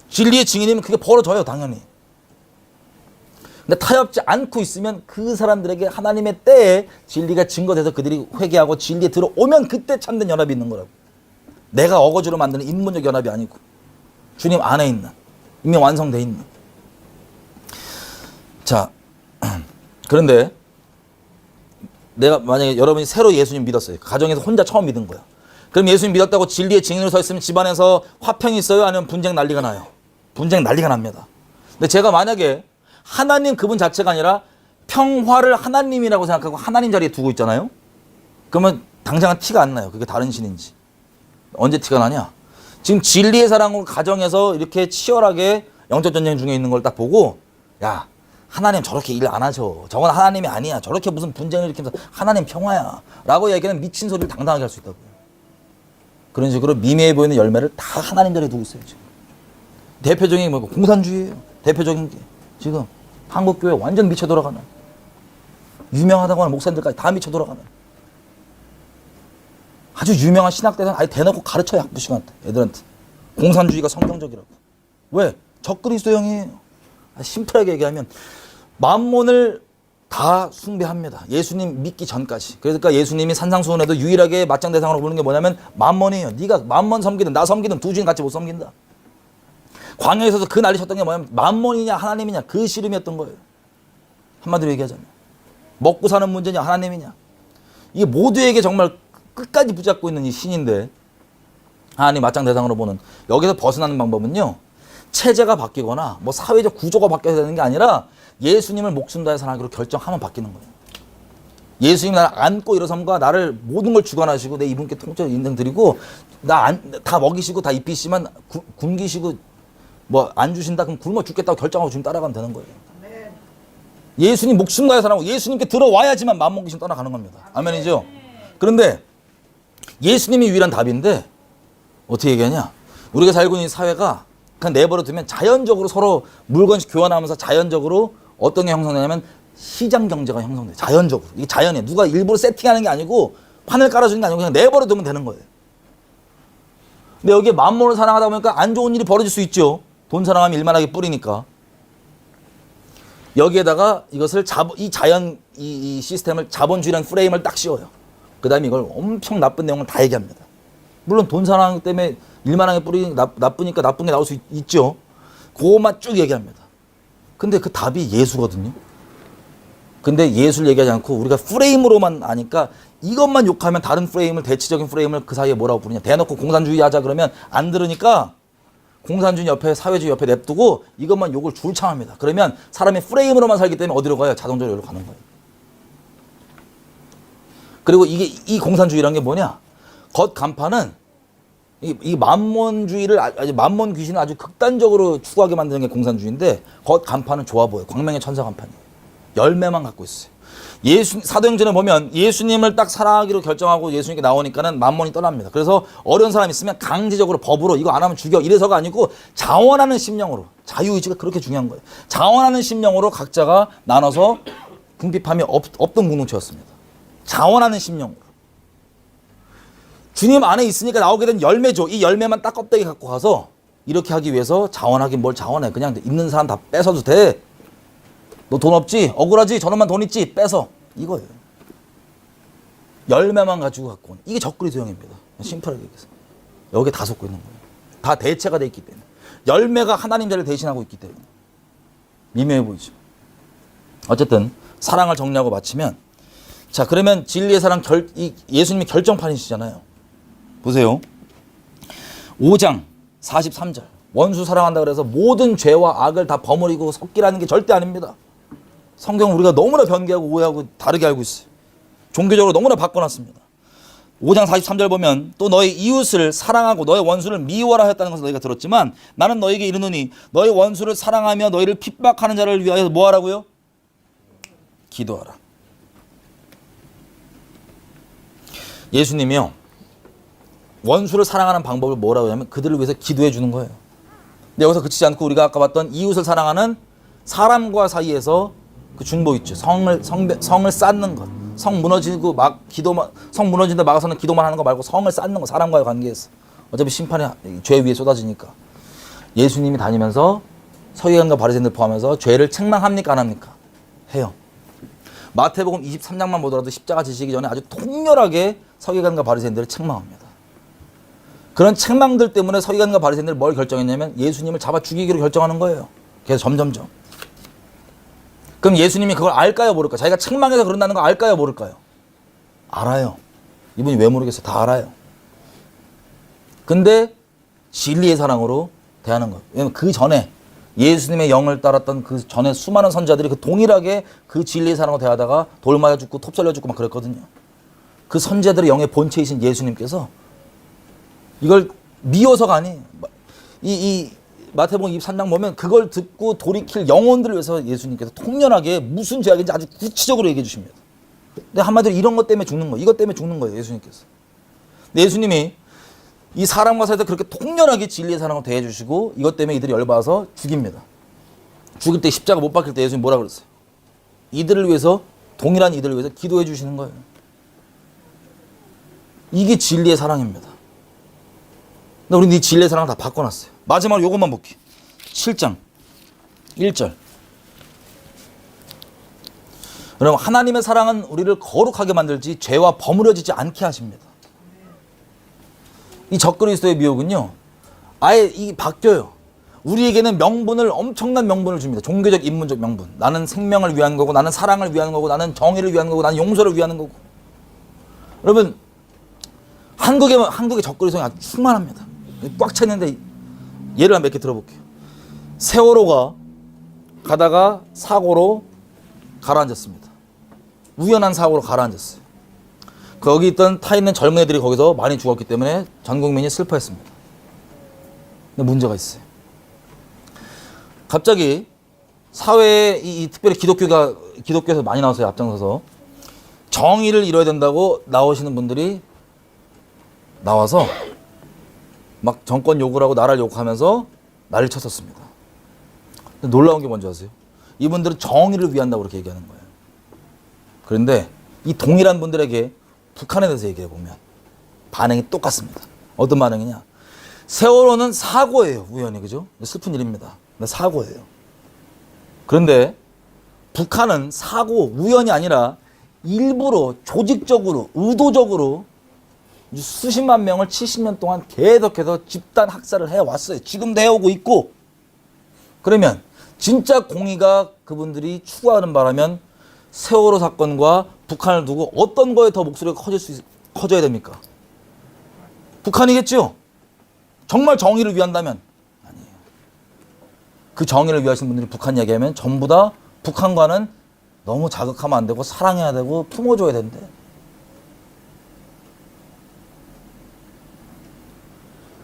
진리의 증인이면 그게 벌어져요. 당연히. 근데 타협지 않고 있으면 그 사람들에게 하나님의 때에 진리가 증거돼서 그들이 회개하고 진리에 들어오면 그때 참된 연합이 있는 거라고. 내가 어거지로 만드는 인문적 연합이 아니고 주님 안에 있는 이미 완성돼 있는. 자 그런데 내가 만약에 여러분이 새로 예수님 믿었어요. 가정에서 혼자 처음 믿은 거야. 그럼 예수님 믿었다고 진리의 증인으로 서 있으면 집안에서 화평이 있어요? 아니면 분쟁 난리가 나요? 분쟁 난리가 납니다. 근데 제가 만약에 하나님 그분 자체가 아니라 평화를 하나님이라고 생각하고 하나님 자리에 두고 있잖아요. 그러면 당장은 티가 안 나요. 그게 다른 신인지. 언제 티가 나냐? 지금 진리의 사랑으로 가정에서 이렇게 치열하게 영적 전쟁 중에 있는 걸 딱 보고, 야, 하나님 저렇게 일 안 하죠. 저건 하나님이 아니야. 저렇게 무슨 분쟁을 일으키면서 하나님 평화야 라고 얘기하는 미친 소리를 당당하게 할 수 있다고요. 그런 식으로 미미해 보이는 열매를 다 하나님 자리에 두고 있어요. 지금 대표적인 뭐 공산주의예요. 대표적인 게 지금 한국교회 완전 미쳐 돌아가는, 유명하다고 하는 목사님들까지 다 미쳐 돌아가는 아주 유명한 신학대는 아예 대놓고 가르쳐요. 학부시간때 애들한테 공산주의가 성경적이라고. 왜? 적그리스도형이에요. 심플하게 얘기하면 만몬을 다 숭배합니다. 예수님 믿기 전까지. 그러니까 예수님이 산상수훈에도 유일하게 맞짱 대상으로 보는 게 뭐냐면 만몬이에요. 네가 만몬 섬기든 나 섬기든 두 주인 같이 못 섬긴다. 광야에서도 그 난리 쳤던 게 뭐냐면 만몬이냐 하나님이냐 그 씨름이었던 거예요. 한마디로 얘기하자면 먹고 사는 문제냐 하나님이냐. 이게 모두에게 정말 끝까지 붙잡고 있는 이 신인데 하나님 맞짱 대상으로 보는, 여기서 벗어나는 방법은요, 체제가 바뀌거나 뭐 사회적 구조가 바뀌어야 되는 게 아니라 예수님을 목숨 다해 사랑하기로 결정하면 바뀌는 거예요. 예수님 나를 안고 일어섬과 나를 모든 걸 주관하시고 내 이분께 통째로 인생 드리고 다 먹이시고 다 입히시면 굶기시고 뭐 안 주신다 그럼 굶어 죽겠다고 결정하고 지금 따라가면 되는 거예요. 예수님 목숨 다해 사랑하고 예수님께 들어와야지만 마음먹기 심 떠나가는 겁니다. 아멘이죠? 그런데 예수님이 유일한 답인데 어떻게 얘기하냐? 우리가 살고 있는 사회가 그냥 내버려 두면 자연적으로 서로 물건씩 교환하면서 자연적으로 어떤 게 형성되냐면 시장 경제가 형성돼요. 자연적으로. 이게 자연이에요. 누가 일부러 세팅하는 게 아니고 판을 깔아주는 게 아니고 그냥 내버려 두면 되는 거예요. 근데 여기에 만몬을 사랑하다 보니까 안 좋은 일이 벌어질 수 있죠. 돈 사랑하면 일만하게 뿌리니까. 여기에다가 이것을 이 시스템을 자본주의라는 프레임을 딱 씌워요. 그 다음에 이걸 엄청 나쁜 내용을 다 얘기합니다. 물론 돈 사랑 때문에 일만하게 뿌리니 나쁘니까 나쁜 게 나올 수 있죠. 그것만 쭉 얘기합니다. 근데 그 답이 예수거든요. 근데 예수를 얘기하지 않고 우리가 프레임으로만 아니까 이것만 욕하면 다른 프레임을, 대치적인 프레임을 그 사이에 뭐라고 부르냐. 대놓고 공산주의 하자 그러면 안 들으니까 공산주의 옆에 사회주의 옆에 냅두고 이것만 욕을 줄창합니다. 그러면 사람이 프레임으로만 살기 때문에 어디로 가요? 자동적으로 여기로 가는 거예요. 그리고 이 공산주의라는 게 뭐냐? 겉 간판은 이 만몬주의를 만몬 귀신을 아주 극단적으로 추구하게 만드는 게 공산주의인데 겉 간판은 좋아 보여요. 광명의 천사 간판이에요. 열매만 갖고 있어요. 사도행전에 보면 예수님을 딱 사랑하기로 결정하고 예수님께 나오니까는 만몬이 떠납니다. 그래서 어려운 사람 있으면 강제적으로 법으로 이거 안 하면 죽여 이래서가 아니고 자원하는 심령으로, 자유의지가 그렇게 중요한 거예요. 자원하는 심령으로 각자가 나눠서 궁핍함이 없던 공동체였습니다. 자원하는 심령으로. 주님 안에 있으니까 나오게 된 열매죠. 이 열매만 딱 껍데기 갖고 가서 이렇게 하기 위해서 자원하긴 뭘 자원해. 그냥 있는 사람 다 뺏어도 돼. 너 돈 없지? 억울하지? 저놈만 돈 있지? 뺏어. 이거예요. 열매만 가지고 갖고 온. 이게 적그리스도형입니다. 심플하게 얘기해서. 여기에 다 속고 있는 거예요. 다 대체가 돼 있기 때문에. 열매가 하나님 자리를 대신하고 있기 때문에. 미묘해 보이죠. 어쨌든 사랑을 정리하고 마치면, 자, 그러면 진리의 사랑 예수님이 결정판이시잖아요. 보세요. 5장 43절. 원수 사랑한다 그래서 모든 죄와 악을 다 버무리고 섞이라는 게 절대 아닙니다. 성경은 우리가 너무나 변개하고 오해하고 다르게 알고 있어요. 종교적으로 너무나 바꿔놨습니다. 5장 43절 보면 또 너희 이웃을 사랑하고 너의 원수를 미워하라 했다는 것을 너희가 들었지만 나는 너희에게 이르노니 너희 원수를 사랑하며 너희를 핍박하는 자를 위하여 뭐 하라고요? 기도하라. 예수님이요, 원수를 사랑하는 방법을 뭐라고 하냐면 그들을 위해서 기도해 주는 거예요. 근데 여기서 그치지 않고 우리가 아까 봤던 이웃을 사랑하는 사람과 사이에서 그 중보 있죠. 성을 쌓는 것. 성 무너지고 성 무너진다 막아서는 기도만 하는 거 말고 성을 쌓는 거, 사람과의 관계에서. 어차피 심판이 죄 위에 쏟아지니까. 예수님이 다니면서 서기관과 바리새인들 포함해서 죄를 책망합니까 안 합니까? 해요. 마태복음 23장만 보더라도 십자가 지시기 전에 아주 통렬하게 서기관과 바리새인들을 책망합니다. 그런 책망들 때문에 서기관과 바리새인들이 뭘 결정했냐면 예수님을 잡아 죽이기로 결정하는 거예요. 그래서 점점점. 그럼 예수님이 그걸 알까요 모를까요? 자기가 책망해서 그런다는 거 알까요 모를까요? 알아요. 이분이 왜 모르겠어요? 다 알아요. 근데 진리의 사랑으로 대하는 거예요. 왜냐면 그 전에 예수님의 영을 따랐던 그 전에 수많은 선자들이 그 동일하게 그 진리의 사랑으로 대하다가 돌 맞아 죽고 톱 썰려 죽고 막 그랬거든요. 그 선자들의 영의 본체이신 예수님께서 이걸 미워서가 아니에요. 이 마태복음 23장 보면 그걸 듣고 돌이킬 영혼들을 위해서 예수님께서 통렬하게 무슨 죄악인지 아주 구체적으로 얘기해 주십니다. 근데 한마디로 이런 것 때문에 죽는 거예요. 이것 때문에 죽는 거예요. 예수님께서. 근데 예수님이 이 사람과 사이에서 그렇게 통렬하게 진리의 사랑을 대해 주시고 이것 때문에 이들이 열받아서 죽입니다. 죽일 때 십자가 못 박힐 때 예수님 뭐라 그랬어요? 이들을 위해서, 동일한 이들을 위해서 기도해 주시는 거예요. 이게 진리의 사랑입니다. 근데 우리는 이 진리의 사랑을 다 바꿔놨어요. 마지막으로 이것만 볼게요. 7장 1절. 여러분, 하나님의 사랑은 우리를 거룩하게 만들지 죄와 버무려지지 않게 하십니다. 이 적그리스도의 미혹은요, 아예 이 바뀌어요. 우리에게는 명분을, 엄청난 명분을 줍니다. 종교적, 인문적 명분. 나는 생명을 위한 거고, 나는 사랑을 위한 거고, 나는 정의를 위한 거고, 나는 용서를 위한 거고. 여러분, 한국의 적그리스도는 아주 충만합니다. 꽉 찼는데 예를 몇 개 들어볼게요. 세월호가 가다가 사고로 가라앉았습니다. 우연한 사고로 가라앉았어요. 거기 있던 타 있는 젊은 애들이 거기서 많이 죽었기 때문에 전 국민이 슬퍼했습니다. 근데 문제가 있어요. 갑자기 사회에 특별히 기독교에서 많이 나왔어요. 앞장서서 정의를 이뤄야 된다고 나오시는 분들이 나와서 막 정권 욕을 하고 나라를 욕하면서 난리를 쳤었습니다. 근데 놀라운 게 뭔지 아세요? 이분들은 정의를 위한다고 그렇게 얘기하는 거예요. 그런데 이 동일한 분들에게 북한에 대해서 얘기해 보면 반응이 똑같습니다. 어떤 반응이냐? 세월호는 사고예요. 우연히. 그죠? 슬픈 일입니다. 근데 사고예요. 그런데 북한은 사고, 우연이 아니라 일부러, 조직적으로, 의도적으로 수십만 명을 70년 동안 계속해서 집단 학살을 해왔어요. 지금도 해오고 있고. 그러면 진짜 공의가 그분들이 추구하는 바라면 세월호 사건과 북한을 두고 어떤 거에 더 목소리가 커져야 됩니까? 북한이겠죠? 정말 정의를 위한다면? 아니에요. 그 정의를 위하시는 분들이 북한 이야기하면 전부 다 북한과는 너무 자극하면 안 되고 사랑해야 되고 품어줘야 된대.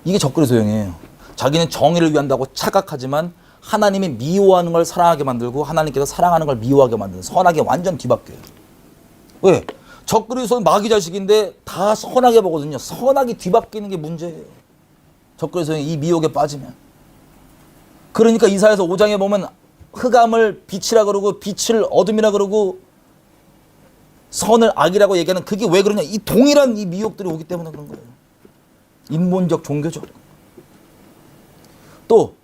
이게 적그리스도형이에요. 자기는 정의를 위한다고 착각하지만 하나님이 미워하는 걸 사랑하게 만들고 하나님께서 사랑하는 걸 미워하게 만드는 선악에 완전 뒤바뀌어요. 왜? 적그리스도는 마귀 자식인데 다 선하게 보거든요. 선악이 뒤바뀌는 게 문제예요. 적그리스도는 이 미혹에 빠지면. 그러니까 이사야서 5장에 보면 흑암을 빛이라 그러고 빛을 어둠이라 그러고 선을 악이라고 얘기하는 그게 왜 그러냐? 이 동일한 이 미혹들이 오기 때문에 그런 거예요. 인본적, 종교적. 또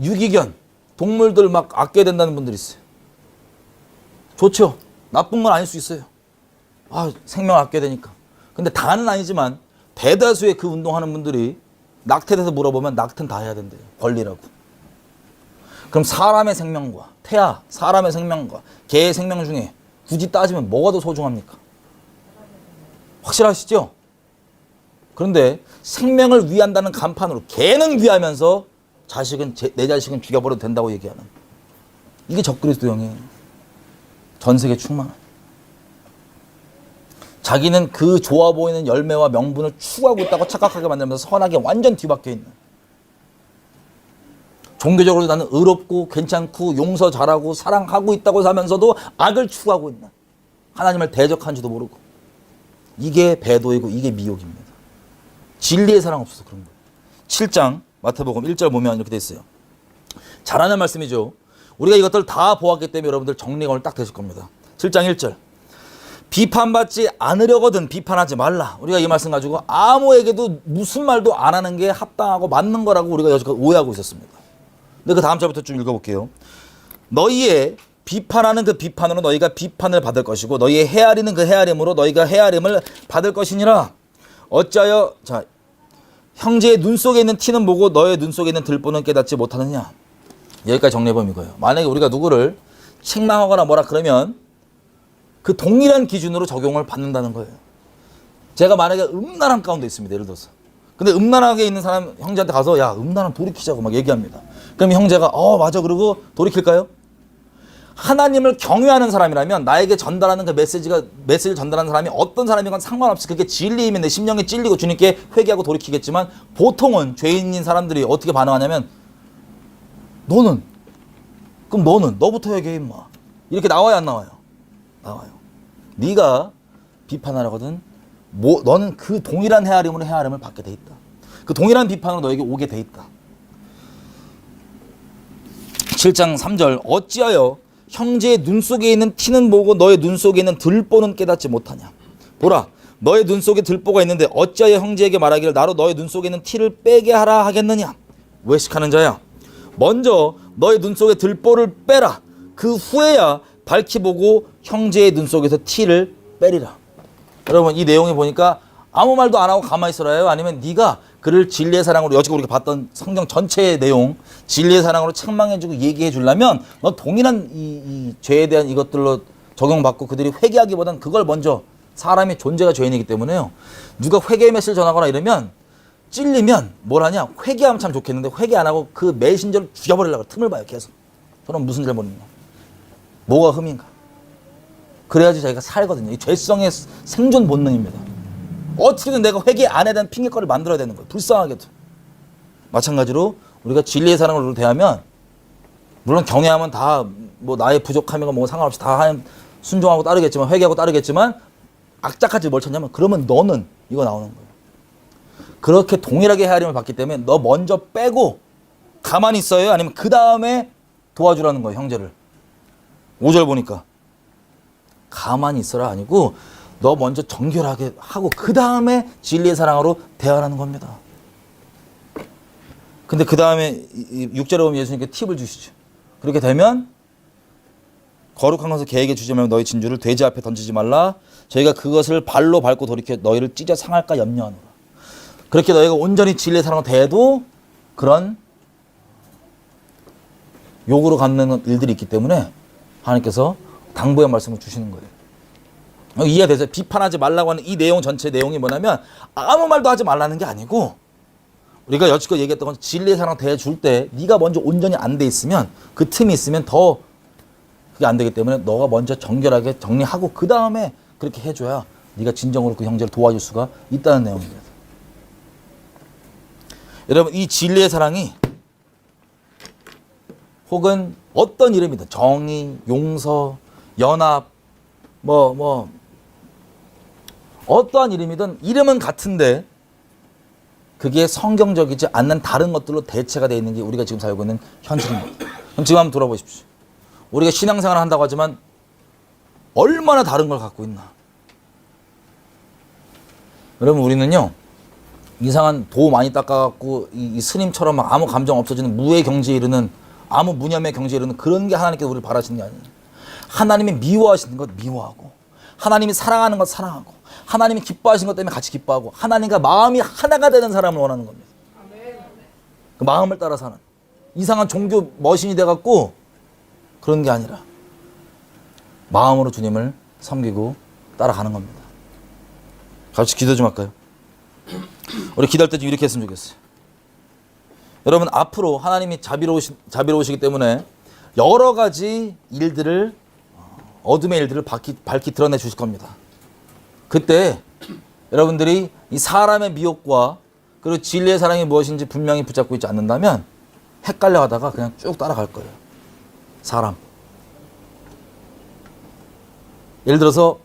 유기견, 동물들 막 아껴야 된다는 분들이 있어요. 좋죠. 나쁜 건 아닐 수 있어요. 생명을 아껴야 되니까. 근데 다는 아니지만 대다수의 그 운동하는 분들이 낙태에 대해서 물어보면 낙태는 다 해야 된대요. 권리라고. 그럼 사람의 생명과 태아, 사람의 생명과 개의 생명 중에 굳이 따지면 뭐가 더 소중합니까? 확실하시죠? 그런데 생명을 위한다는 간판으로 개는 위하면서 내 자식은 죽여버려도 된다고 얘기하는 이게 적그리스도형이에요. 전 세계 충만한. 자기는 그 좋아 보이는 열매와 명분을 추구하고 있다고 착각하게 만들면서 선악에 완전 뒤바뀌어 있는. 종교적으로 나는 의롭고 괜찮고 용서 잘하고 사랑하고 있다고 하면서도 악을 추구하고 있는. 하나님을 대적한지도 모르고. 이게 배도이고 이게 미혹입니다. 진리의 사랑 없어서 그런 거예요. 7장 마태복음 1절 보면 이렇게 돼 있어요. 잘하는 말씀이죠. 우리가 이것들 다 보았기 때문에 여러분들 정리가 오늘 딱 되실 겁니다. 7장 1절. 비판받지 않으려거든 비판하지 말라. 우리가 이 말씀 가지고 아무에게도 무슨 말도 안 하는 게 합당하고 맞는 거라고 우리가 여지껏 오해하고 있었습니다. 근데 그 다음 절부터 좀 읽어볼게요. 너희의 비판하는 그 비판으로 너희가 비판을 받을 것이고 너희의 헤아리는 그 헤아림으로 너희가 헤아림을 받을 것이니라. 어찌하여 형제의 눈 속에 있는 티는 보고 너의 눈 속에 있는 들보는 깨닫지 못하느냐. 여기까지 정리해보면 이거예요. 만약에 우리가 누구를 책망하거나 뭐라 그러면 그 동일한 기준으로 적용을 받는다는 거예요. 제가 만약에 음란한 가운데 있습니다. 예를 들어서 근데 음란하게 있는 사람 형제한테 가서 야 음란은 돌이키자고 막 얘기합니다. 그럼 형제가 맞아 그러고 돌이킬까요? 하나님을 경외하는 사람이라면 나에게 전달하는 그 메시지를 전달하는 사람이 어떤 사람이건 상관없이 그게 진리이면 내 심령이 찔리고 주님께 회개하고 돌이키겠지만 보통은 죄인인 사람들이 어떻게 반응하냐면 그럼 너는 너부터 회개해 임마. 이렇게 나와요 안 나와요? 나와요. 네가 비판하려거든 너는 그 동일한 헤아림을 받게 돼 있다. 그 동일한 비판으로 너에게 오게 돼 있다. 7장 3절 어찌하여 형제의 눈 속에 있는 티는 보고 너의 눈 속에 있는 들보는 깨닫지 못하냐. 보라 너의 눈 속에 들보가 있는데 어찌하여 형제에게 말하기를 나로 너의 눈 속에 있는 티를 빼게 하라 하겠느냐. 외식하는 자야 먼저 너의 눈 속에 들보를 빼라. 그 후에야 밝히 보고 형제의 눈 속에서 티를 빼리라. 여러분 이 내용에 보니까 아무 말도 안 하고 가만히 있어라요? 아니면 네가 그를 진리의 사랑으로 여지껏 우리가 봤던 성경 전체의 내용 진리의 사랑으로 책망해주고 얘기해 주려면 너 동일한 이 죄에 대한 이것들로 적용받고 그들이 회개하기보단 그걸 먼저 사람의 존재가 죄인이기 때문에요. 누가 회개의 메시지를 전하거나 이러면 찔리면 뭘 하냐 회개하면 참 좋겠는데 회개 안 하고 그 메신저를 죽여버리려고 틈을 봐요. 계속 저는 무슨 잘못이냐 뭐가 흠인가 그래야지 자기가 살거든요. 이 죄성의 생존 본능입니다. 어떻게든 내가 회개 안 해야 되는 핑계거리를 만들어야 되는 거예요. 불쌍하게도. 마찬가지로 우리가 진리의 사랑으로 대하면 물론 경외하면 다 뭐 나의 부족함이가 뭐 상관없이 다 순종하고 따르겠지만 회개하고 따르겠지만 악착같이 뭘 찾냐면 그러면 너는 이거 나오는 거예요. 그렇게 동일하게 헤아림을 받기 때문에 너 먼저 빼고 가만히 있어요? 아니면 그 다음에 도와주라는 거예요. 형제를. 5절 보니까 가만히 있어라 아니고 너 먼저 정결하게 하고 그 다음에 진리의 사랑으로 대하라는 겁니다. 근데 그 다음에 6절에 보면 예수님께 팁을 주시죠. 그렇게 되면 거룩한 것을 개에게 주지 말고 너희 진주를 돼지 앞에 던지지 말라. 저희가 그것을 발로 밟고 돌이켜 너희를 찢어 상할까 염려하노라. 그렇게 너희가 온전히 진리의 사랑으로 대해도 그런 욕으로 갖는 일들이 있기 때문에 하나님께서 당부의 말씀을 주시는 거예요. 이해가 되세요? 비판하지 말라고 하는 이 내용 전체 내용이 뭐냐면 아무 말도 하지 말라는 게 아니고 우리가 여지껏 얘기했던 건 진리의 사랑 대해줄 때 네가 먼저 온전히 안 돼 있으면 그 틈이 있으면 더 그게 안 되기 때문에 너가 먼저 정결하게 정리하고 그 다음에 그렇게 해줘야 네가 진정으로 그 형제를 도와줄 수가 있다는 내용입니다. 여러분 이 진리의 사랑이 혹은 어떤 이름이든 정의, 용서, 연합 어떠한 이름이든 이름은 같은데 그게 성경적이지 않는 다른 것들로 대체가 되어 있는 게 우리가 지금 살고 있는 현실입니다. 그럼 지금 한번 돌아보십시오. 우리가 신앙생활을 한다고 하지만 얼마나 다른 걸 갖고 있나. 여러분 우리는요 이상한 도 많이 닦아갖고 이 스님처럼 막 아무 감정 없어지는 무의 경지에 이르는 아무 무념의 경지에 이르는 그런 게 하나님께서 우리를 바라시는 게 아니에요. 하나님이 미워하시는 것 미워하고 하나님이 사랑하는 것 사랑하고 하나님이 기뻐하시는 것 때문에 같이 기뻐하고 하나님과 마음이 하나가 되는 사람을 원하는 겁니다. 그 마음을 따라 사는 이상한 종교 머신이 돼갖고 그런 게 아니라 마음으로 주님을 섬기고 따라가는 겁니다. 같이 기도 좀 할까요? 우리 기도할 때 좀 이렇게 했으면 좋겠어요. 여러분 앞으로 하나님이 자비로우시기 때문에 여러 가지 일들을 어둠의 일들을 밝히 드러내 주실 겁니다. 그때 여러분들이 이 사람의 미혹과 그리고 진리의 사랑이 무엇인지 분명히 붙잡고 있지 않는다면 헷갈려 하다가 그냥 쭉 따라갈 거예요. 사람. 예를 들어서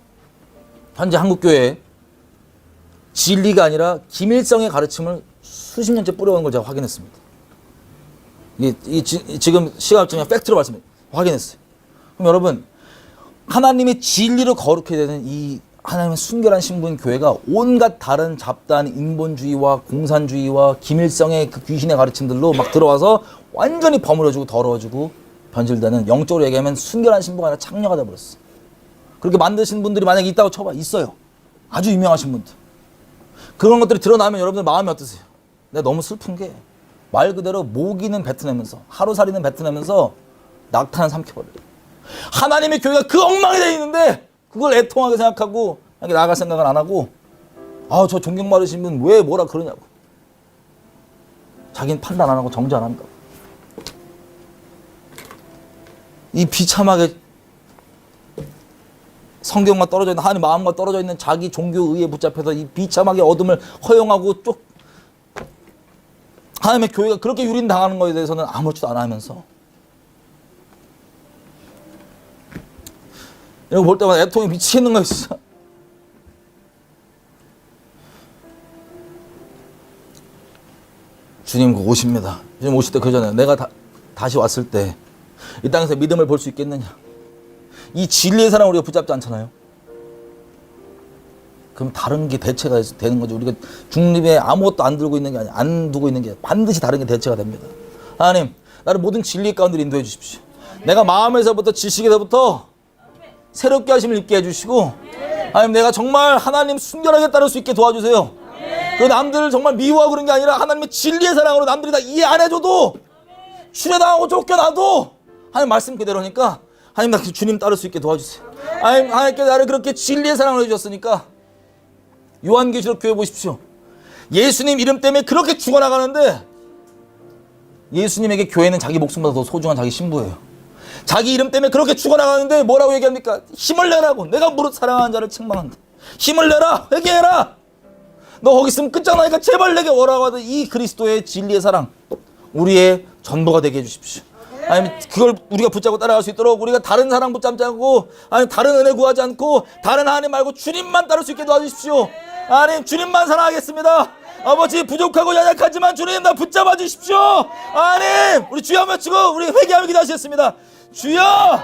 현재 한국교회에 진리가 아니라 김일성의 가르침을 수십 년째 뿌려온 걸 제가 확인했습니다. 지금 시각적인 팩트로 확인했어요. 그럼 여러분 하나님이 진리로 거룩해야 되는 이 하나님의 순결한 신부인 교회가 온갖 다른 잡다한 인본주의와 공산주의와 김일성의 그 귀신의 가르침들로 막 들어와서 완전히 버무려지고 더러워지고 변질되는 영적으로 얘기하면 순결한 신부가 아니라 창녀가 돼버렸어. 그렇게 만드신 분들이 만약에 있다고 쳐봐. 있어요. 아주 유명하신 분들. 그런 것들이 드러나면 여러분들 마음이 어떠세요? 내가 너무 슬픈 게 말 그대로 모기는 뱉어내면서 하루살이는 뱉어내면서 낙타는 삼켜버려요. 하나님의 교회가 그 엉망이 되어 있는데 그걸 애통하게 생각하고 나아갈 생각을 안 하고 저 존경받으신 분 왜 뭐라 그러냐고 자기는 판단 안 하고 정죄 안 한다. 이 비참하게 성경과 떨어져 있는, 하나님 마음과 떨어져 있는 자기 종교 의에 붙잡혀서 이 비참하게 어둠을 허용하고 하나님의 교회가 그렇게 유린당하는 것에 대해서는 아무렇지도 않아 하면서, 이거 볼 때마다 애통이 미치겠는 거야 진짜. 주님 오십니다. 주님 오실 때 그러잖아요. 내가 다시 왔을 때 이 땅에서 믿음을 볼 수 있겠느냐. 이 진리의 사랑 우리가 붙잡지 않잖아요. 그럼 다른 게 대체가 되는 거죠. 우리가 중립에 아무것도 안 들고 있는 게 아니라 안 두고 있는 게 반드시 다른 게 대체가 됩니다. 하나님, 나를 모든 진리 가운데 인도해 주십시오. 내가 마음에서부터 지식에서부터 새롭게 하심을 입게 해주시고, 하나님 내가 정말 하나님 순결하게 따를 수 있게 도와주세요. 그 남들을 정말 미워하고 그런 게 아니라 하나님의 진리의 사랑으로 남들이 다 이해 안 해줘도, 추례당하고 쫓겨나도 하나님 말씀 그대로니까 하나님 나 주님 따를 수 있게 도와주세요. 하나님께서 나를 그렇게 진리의 사랑을 해주셨으니까, 요한계시록 교회 보십시오. 예수님 이름 때문에 그렇게 죽어나가는데 예수님에게 교회는 자기 목숨보다 더 소중한 자기 신부예요. 자기 이름 때문에 그렇게 죽어나가는데 뭐라고 얘기합니까? 힘을 내라고. 내가 무릇 사랑하는 자를 책망한다. 힘을 내라. 회개해라. 너 거기 있으면 끝장나니까 제발 내게 오라고 하던 이 그리스도의 진리의 사랑, 우리의 전부가 되게 해주십시오. 아니면 그걸 우리가 붙잡고 따라갈 수 있도록 우리가 다른 사랑 붙잡지 않고, 아니 다른 은혜 구하지 않고 다른 하나님 말고 주님만 따를 수 있게 도와주십시오. 하나님 주님만 사랑하겠습니다. 아버지 부족하고 연약하지만 주님 나 붙잡아 주십시오. 하나님 우리 주여 한번 치고 우리 회개하며 기도하시겠습니다. 주여,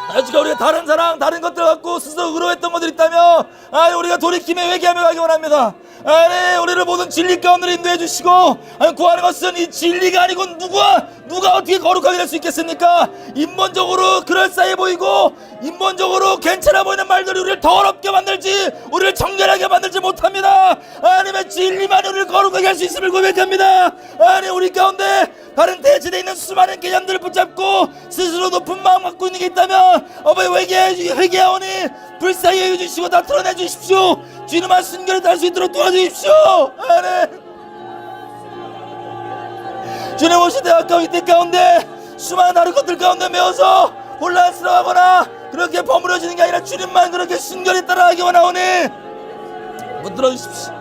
아직 우리가 다른 사랑 다른 것들 갖고 스스로 의로했던 것들이 있다면 아니 우리가 돌이킴에 회개하며 가기 원합니다. 아니 우리를 모든 진리 가운데 인도해 주시고, 아니 구하는 것은 이 진리가 아니고 누가 어떻게 거룩하게 될 수 있겠습니까? 인본적으로 그럴싸해 보이고 인본적으로 괜찮아 보이는 말들이 우리를 더럽게 만들지, 우리를 정결하게 만들지 못합니다. 하나님의 진리만이 우리를 거룩하게 할 수 있음을 고백합니다. 아니 우리 가운데 다른 대체되어 있는 수많은 개념들을 붙잡고 스스로 높은 마음 갖고 있는 게 있다면 어머니 회개하오니 불쌍히 해주시고 다 털어내 주십시오. 주님만 순결히 달 수 있도록 도와주십시오. 아멘. 주님 오실 때 가까운 이때 가운데 수많은 다른 것들 가운데 매어서 혼란스러워하거나 그렇게 버무려지는 게 아니라 주님만 그렇게 순결히 따라가기 원하오니 붙들어 주십시오.